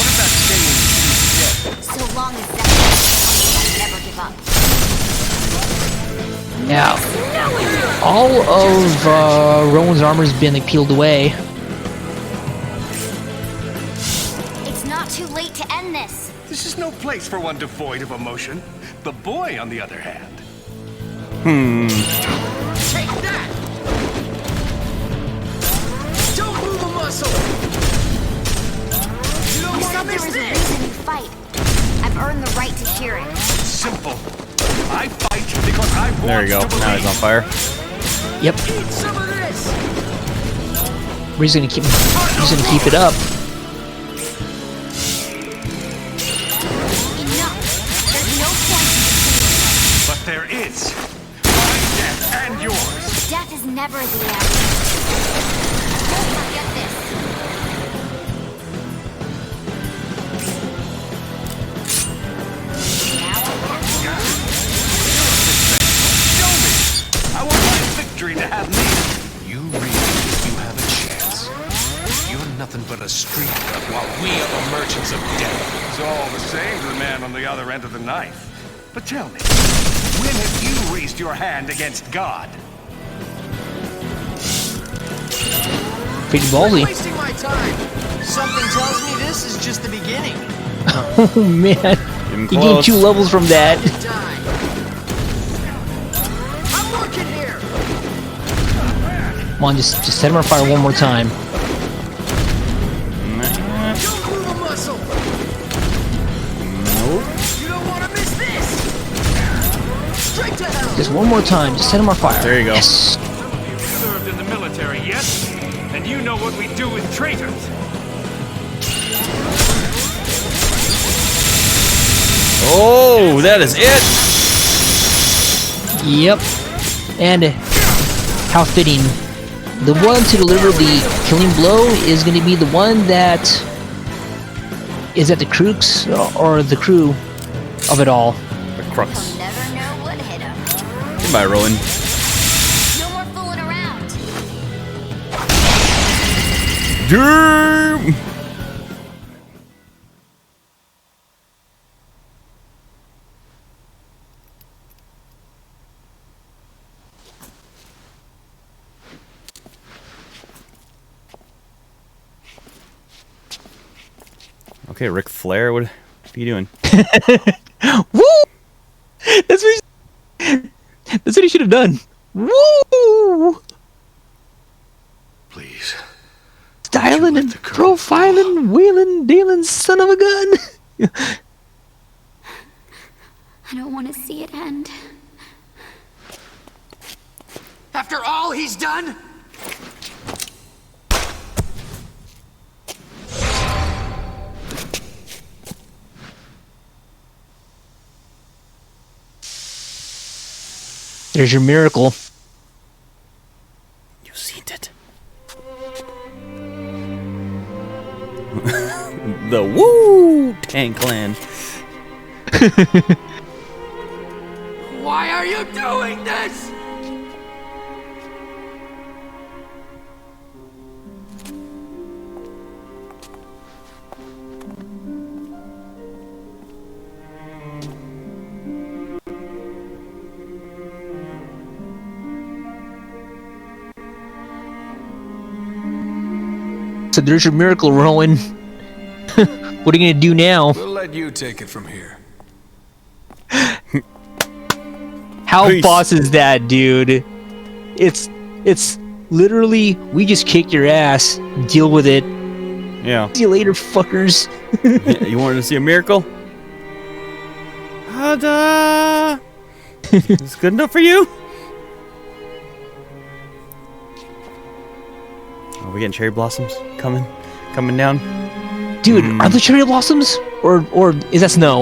if that saying is So long as that never give up. Yeah, all of Rowan's armor's been like peeled away. It's not too late to end this. This is no place for one devoid of emotion. The boy, on the other hand. Take that. Don't move a muscle. You don't You want said to there miss was a this. reason you fight. I've earned the right to hear it. Simple. I fight because I want There you go. to Now he's on fire. Yep. Eat some of this! We're just gonna keep it up. Enough. There's no point in continuing. But there is. My death and yours. Death is never the end. Don't forget this. Show me. I want my victory to have me. You really think you have a chance? You're nothing but a streetcar while we are the merchants of death. It's all the same to the man on the other end of the knife. But tell me, when have you raised your hand against God? Pretty Quit ballsy. wasting my time. Something tells me this is just the beginning. Oh man, Getting you gained close. 2 levels from that. Die. I'm working here. Come on, just set him on fire one more time. Don't move a muscle. You don't want to miss this. Straight to hell. Just one more time. Just set him on fire. There you go. Yes. Some of you served in the military, yes? And you know what we do with traitors. Oh, that is it. Yep. And how fitting. The one to deliver the killing blow is going to be the one that is at the crux or the crew of it all. The crux. Never know what hit him. Goodbye, Rowan. No more fooling around. Damn. Okay, Ric Flair, what are you doing? Woo! That's what he should have done. Woo! Please. Styling and profiling, wheeling, dealing, son of a gun. I don't want to see it end. After all he's done? There's your miracle. You seen it. The Wu-Tang Clan. Why are you doing this? So there's your miracle, Rowan. What are you gonna do now? We'll let you take it from here. How Peace. boss is that, dude? It's literally we just kicked your ass. Deal with it. Yeah. See you later, fuckers. You wanted to see a miracle? Hada! Is good enough for you? Are we getting cherry blossoms coming down? Dude, are the cherry blossoms? Or is that snow?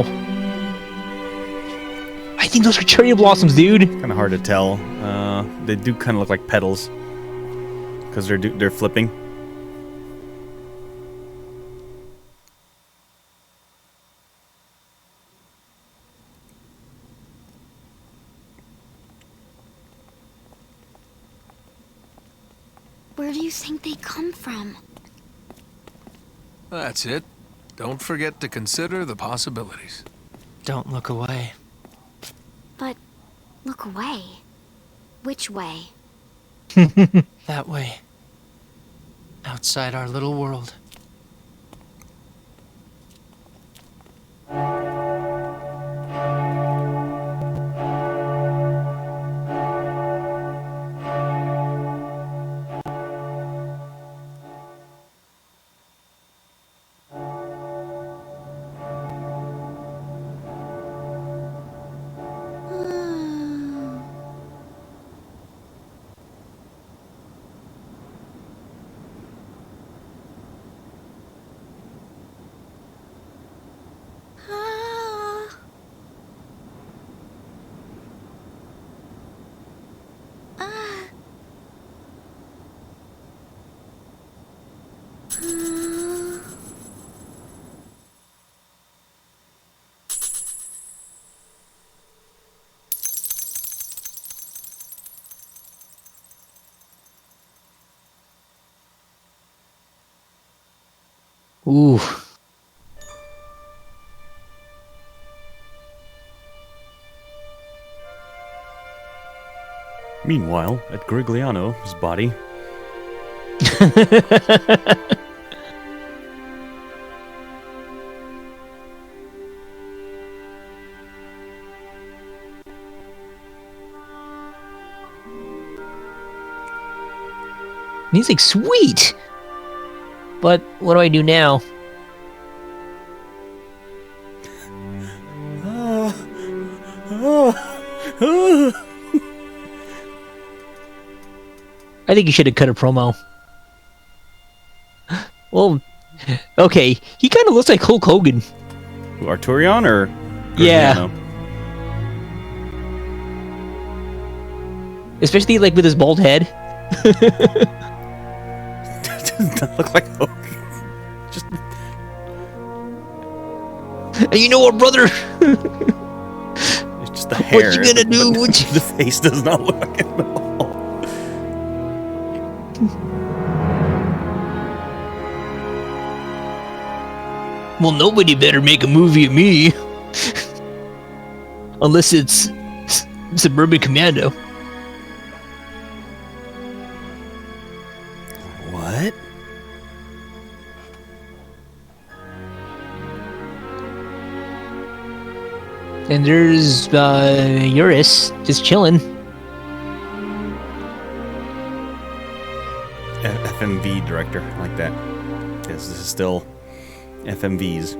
I think those are cherry blossoms, dude. Kind of hard to tell. They do kind of look like petals because they're flipping. Where do you think they come from? That's it. Don't forget to consider the possibilities. Don't look away. But look away. Which way? That way. Outside our little world. Ooh. Meanwhile, at Grigliano's body. And he's like, sweet! But what do I do now? I think you should have cut a promo. Well, okay, he kind of looks like Hulk Hogan. Who, Arturion or Yeah. Grigliano? Especially like with his bald head. Does not look like Hulk. Just And you know what, brother? it's just the hair. What you gonna do? The face does not look like it at all. Well, nobody better make a movie of me. Unless it's Suburban Commando. What? And there's Eurus just chilling. FMV director, I like that. Yes, this is still FMVs.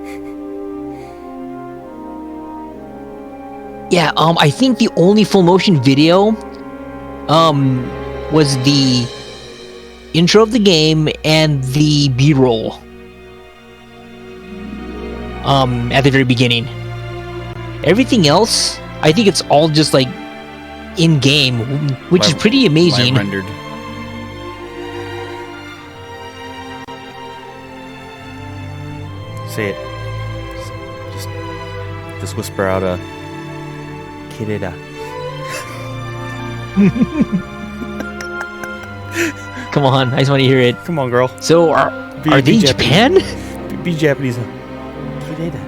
Yeah, I think the only full motion video was the intro of the game and the B-roll at the very beginning. Everything else, I think it's all just like in game, which is pretty amazing. Live rendered. Say it. Just whisper out a Kireda. Come on, I just want to hear it. Come on, girl. So are they in Japan? Be Japanese. Kireda.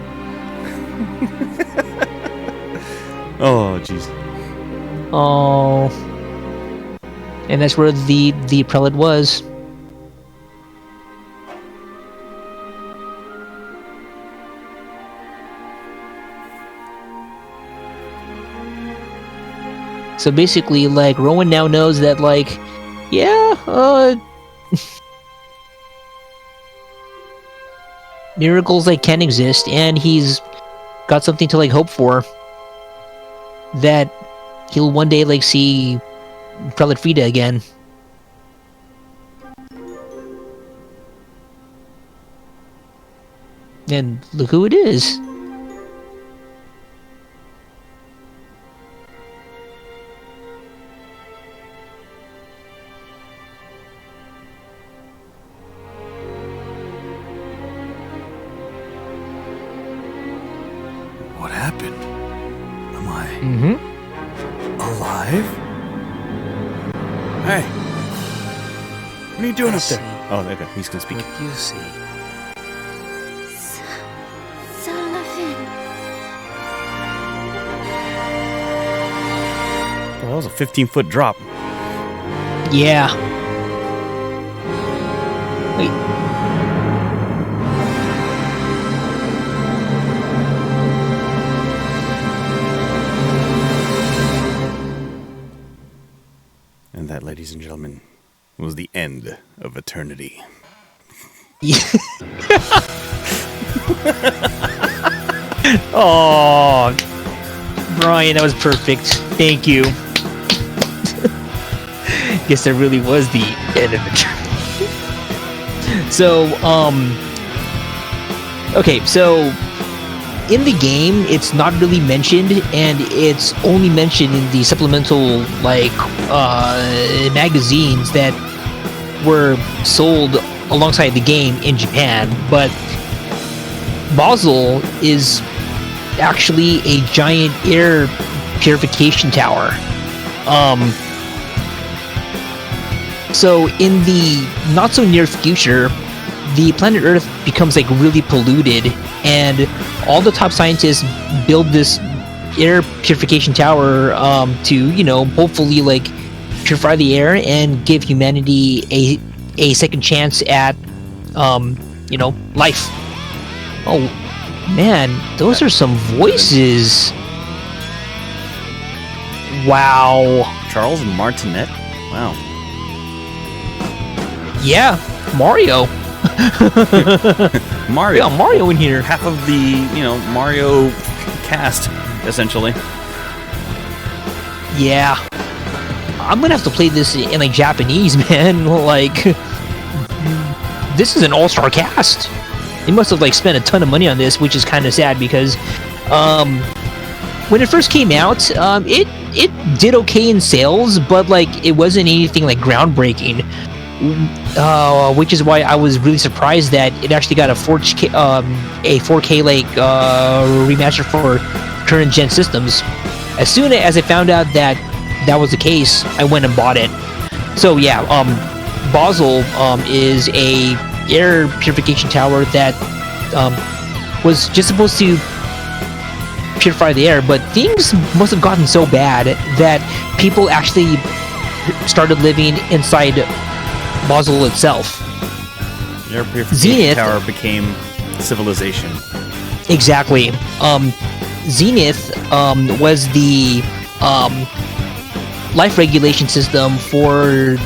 Oh, jeez. Oh, and that's where the prelate was. So basically, like, Rowan now knows that, like, yeah, miracles, like, can exist, and he's got something to, like, hope for. That he'll one day, like, see Prelate Frida again. And look who it is. What happened? Am I alive? Hey, what are you doing up there? Oh, okay, he's gonna speak. What you see? Well, that was a 15-foot drop. Yeah. Wait. And that, ladies and gentlemen, was the end of eternity. Oh, Brian, that was perfect. Thank you. Guess that really was the end of it. So, okay, so in the game, it's not really mentioned, and it's only mentioned in the supplemental, like, magazines that were sold alongside the game in Japan, but Basel is actually a giant air purification tower. So in the not so near future, the planet Earth becomes like really polluted, and all the top scientists build this air purification tower to hopefully like purify the air and give humanity a second chance at life. Oh man, those are some voices. Wow. Charles Martinet. Wow. Yeah, Mario. Mario. Yeah, Mario in here. Half of the, Mario cast, essentially. Yeah. I'm gonna have to play this in like Japanese, man. Like, this is an all-star cast. They must have like spent a ton of money on this, which is kind of sad because when it first came out, it did okay in sales, but like it wasn't anything like groundbreaking. Which is why I was really surprised that it actually got a 4K like remaster for current gen systems. As soon as I found out that was the case, I went and bought it. So yeah, Basel is a air purification tower that was just supposed to purify the air, but things must have gotten so bad that people actually started living inside Basel itself. The air purification tower became civilization. Exactly. Zenith was the life regulation system for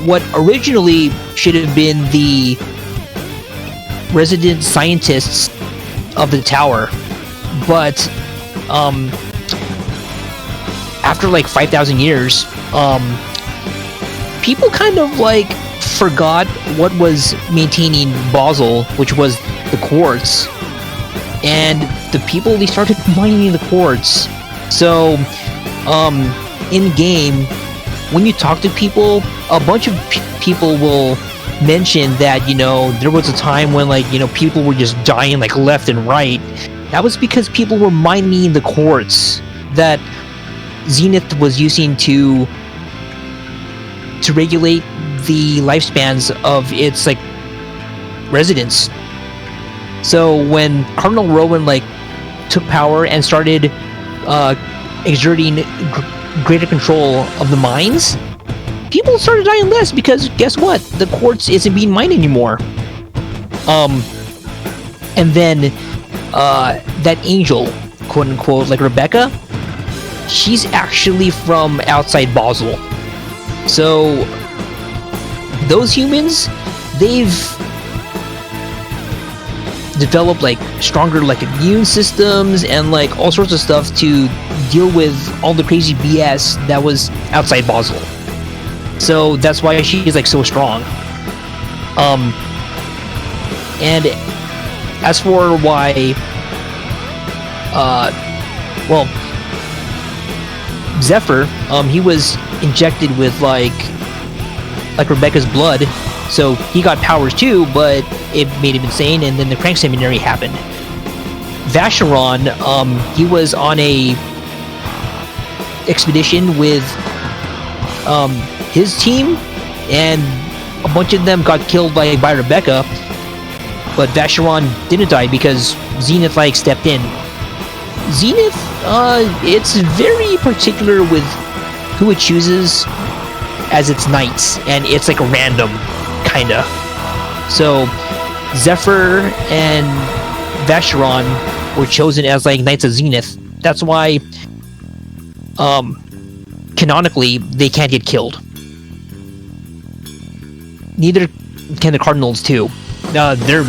what originally should have been the resident scientists of the tower, but after like 5,000 years, people kind of like forgot what was maintaining Basel, which was the quartz, and the people, they started mining the quartz. So in game, when you talk to people, a bunch of people will mention that there was a time when like people were just dying like left and right. That was because people were mining the quartz that Zenith was using to regulate the lifespans of its like residents. So when Cardinal Rowan like took power and started exerting greater control of the mines, people started dying less because guess what? The quartz isn't being mined anymore. And then that angel, quote unquote, like Rebecca, she's actually from outside Basel. So those humans, they've developed like stronger like immune systems and like all sorts of stuff to deal with all the crazy BS that was outside Basel. So that's why she's like so strong. And as for why Zephyr, he was injected with like Rebecca's blood, so he got powers too, but it made him insane, and then the Crank Seminary happened. Vacheron, he was on a expedition with his team, and a bunch of them got killed by Rebecca, but Vacheron didn't die because Zenith like stepped in. Zenith, it's very particular with who it chooses as its knights, and it's like a random kinda. So Zephyr and Vacheron were chosen as like Knights of Zenith. That's why canonically they can't get killed. Neither can the Cardinals too. They're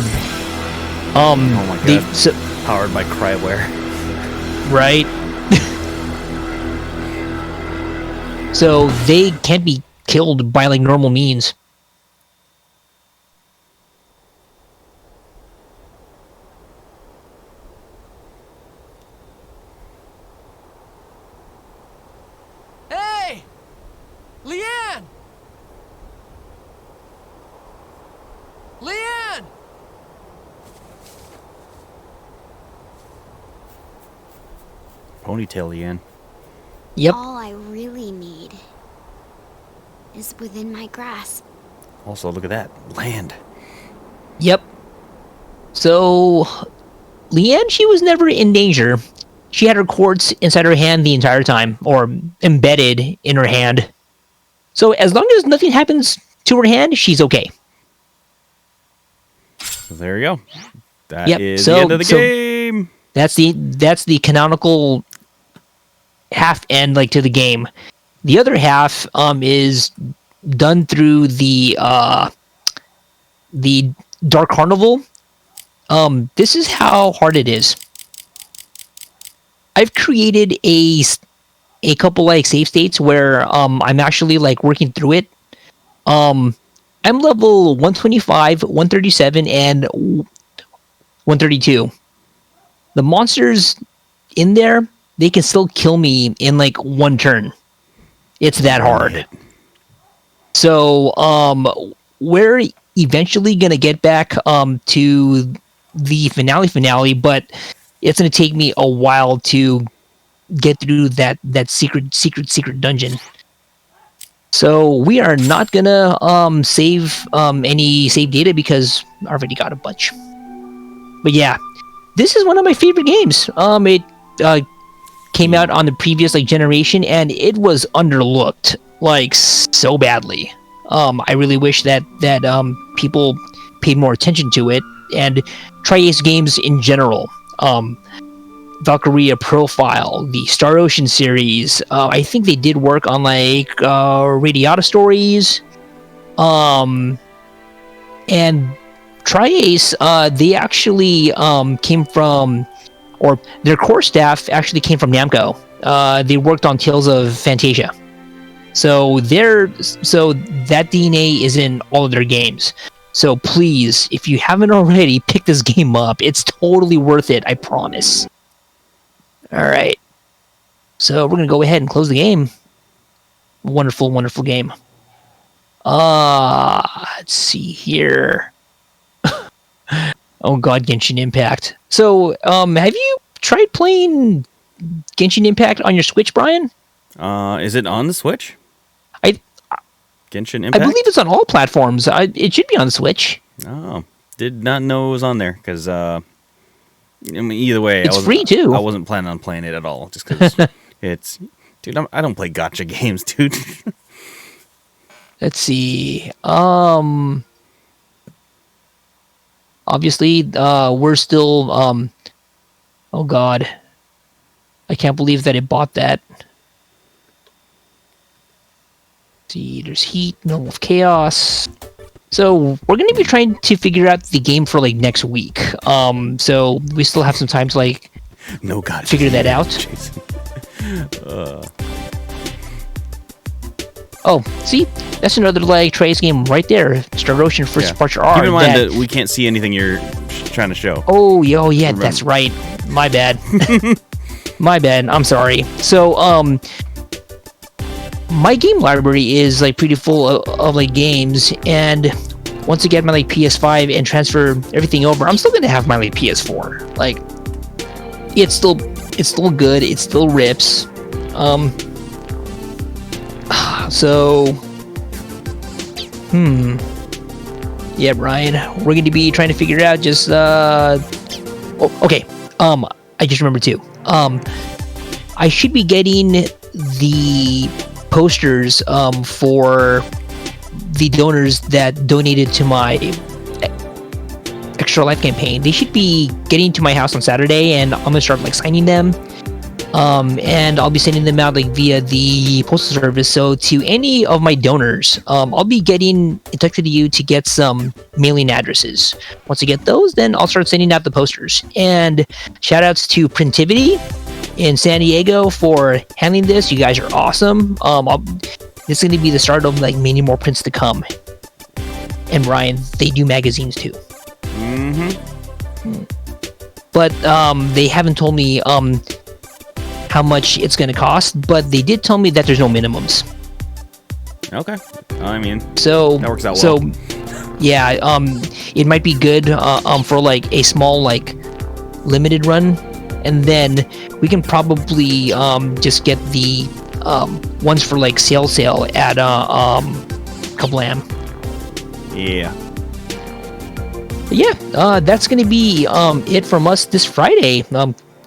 oh my god, powered by Cryware. Right? So they can't be killed by like normal means. Hey! Leanne! Leanne! Ponytail, Ian. Yep. All I really need is within my grasp. Also, look at that. Land. Yep. So, Leanne, she was never in danger. She had her quartz inside her hand the entire time, or embedded in her hand. So as long as nothing happens to her hand, she's okay. So there you go. That Yep. is So, the end of the game. That's the canonical half end like to the game. The other half is done through the Dark Carnival. This is how hard it is. I've created a couple like save states where I'm actually like working through it. I'm level 125, 137, and 132. The monsters in there, they can still kill me in like one turn. It's that hard. So we're eventually gonna get back to the finale, but it's gonna take me a while to get through that secret dungeon. So we are not gonna save any save data because I already got a bunch. But yeah, this is one of my favorite games. It came out on the previous like generation, and it was underlooked like so badly. I really wish that people paid more attention to it, and Tri-Ace games in general. Valkyria Profile, the Star Ocean series. I think they did work on like Radiata stories. And Tri-Ace, they actually came from, or their core staff actually came from Namco. They worked on Tales of Fantasia. So that DNA is in all of their games. So please, if you haven't already, pick this game up. It's totally worth it, I promise. Alright. So we're going to go ahead and close the game. Wonderful, wonderful game. Let's see here. Oh god, Genshin Impact. So, have you tried playing Genshin Impact on your Switch, Brian? Is it on the Switch? Genshin Impact? I believe it's on all platforms. It should be on the Switch. Oh, did not know it was on there, because, I mean, either way, it's free, too. I wasn't planning on playing it at all, just because it's... Dude, I don't play gacha games, dude. Let's see. Obviously, we're still, oh god. I can't believe that it bought that. Let's see, there's heat, no of chaos. So, we're going to be trying to figure out the game for, like, next week. So, we still have some time to, like, no god, figure that out. Oh, see? That's another, like, Tri-Ace game right there. Star Ocean First Departure R. Keep in mind that we can't see anything you're trying to show. Oh, yeah, that's right. My bad. My bad. I'm sorry. So, my game library is like pretty full of like games, and once I get my like PS5 and transfer everything over, I'm still gonna have my like PS4. Like, it's still good. It still rips. So, yeah, Brian, we're gonna be trying to figure out just oh, okay. I just remembered too. I should be getting the posters for the donors that donated to my Extra Life campaign. They should be getting to my house on Saturday, and I'm gonna start like signing them. And I'll be sending them out like via the postal service. So to any of my donors, I'll be getting in touch with you to get some mailing addresses. Once I get those, then I'll start sending out the posters. And shout outs to Printivity in San Diego for handling this. You guys are awesome. This is going to be the start of like many more prints to come. And Ryan, they do magazines too. But they haven't told me how much it's going to cost, but they did tell me that there's no minimums. Okay. I mean, so that works out well. So, yeah, it might be good for like a small like limited run, and then we can probably just get the ones for like sale at Kablam. Yeah. Yeah, that's gonna be it from us this Friday.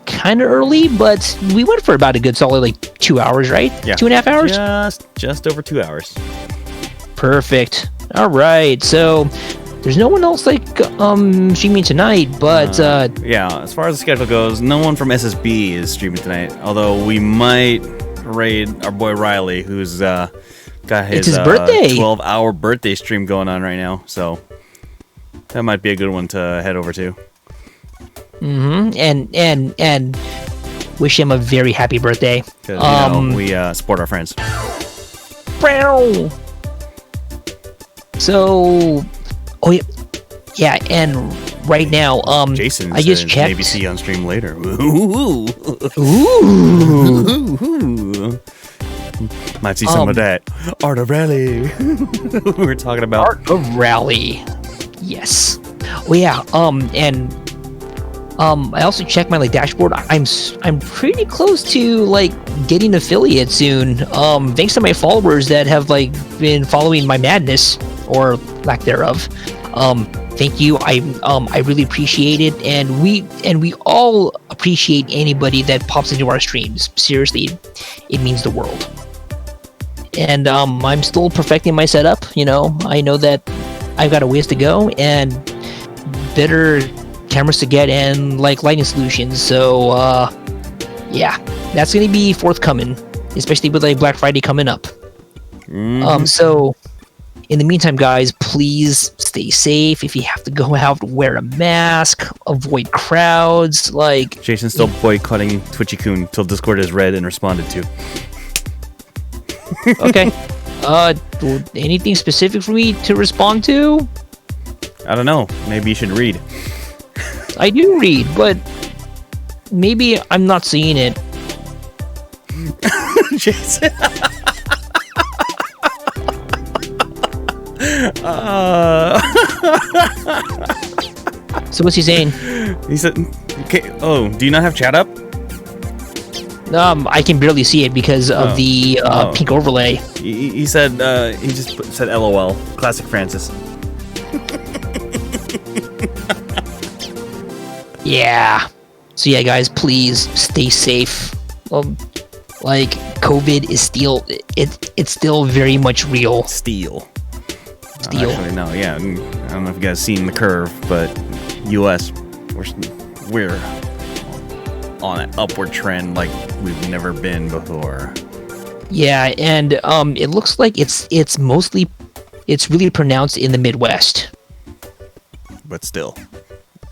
Kind of early, but we went for about a good solid like 2 hours, right? Yeah. 2.5 hours. Just over 2 hours. Perfect. All right. So there's no one else like streaming tonight, but yeah. As far as the schedule goes, no one from SSB is streaming tonight. Although we might raid our boy Riley, who's got his birthday. 12-hour birthday stream going on right now. So that might be a good one to head over to. And wish him a very happy birthday. Because we support our friends. So, yeah, and right now, Jason I just says checked. maybe see you on stream later. Might see some of that Art of Rally. We were talking about Art of Rally. Yes. Oh yeah. And I also checked my like dashboard. I'm pretty close to like getting affiliate soon. Thanks to my followers that have like been following my madness or lack thereof. Thank you. I really appreciate it, and we all appreciate anybody that pops into our streams. Seriously, it means the world. And I'm still perfecting my setup. You know, I know that I've got a ways to go and better cameras to get and like lighting solutions. So yeah, that's gonna be forthcoming, especially with like Black Friday coming up. So in the meantime, guys, please stay safe. If you have to go out, wear a mask, avoid crowds. Like Jason's still boycotting Twitchy-kun till Discord has read and responded to. Okay. Anything specific for me to respond to? I don't know. Maybe you should read. I do read, but maybe I'm not seeing it. Jason. So what's he saying? He said, "Okay. Oh, do you not have chat up?" I can barely see it because of the pink overlay. He said he just said LOL. Classic Francis. Yeah. So yeah, guys, please stay safe. Like COVID is still it's still very much real. Steel. Actually, no. Yeah. I don't know if you guys seen the curve, but U.S. we're on an upward trend like we've never been before. Yeah, and it looks like it's really pronounced in the Midwest. But still.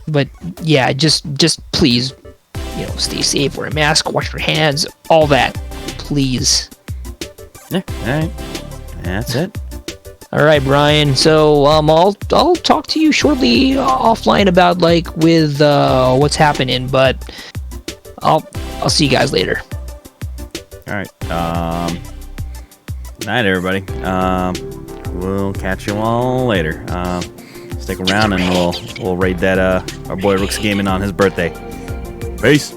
But yeah, just please, stay safe, wear a mask, wash your hands, all that, please. Yeah, all right. That's it. All right, Brian. So I'll talk to you shortly offline about like with what's happening, but I'll see you guys later. All right. Night, everybody. We'll catch you all later. Stick around and we'll raid that our boy Rook's gaming on his birthday. Peace.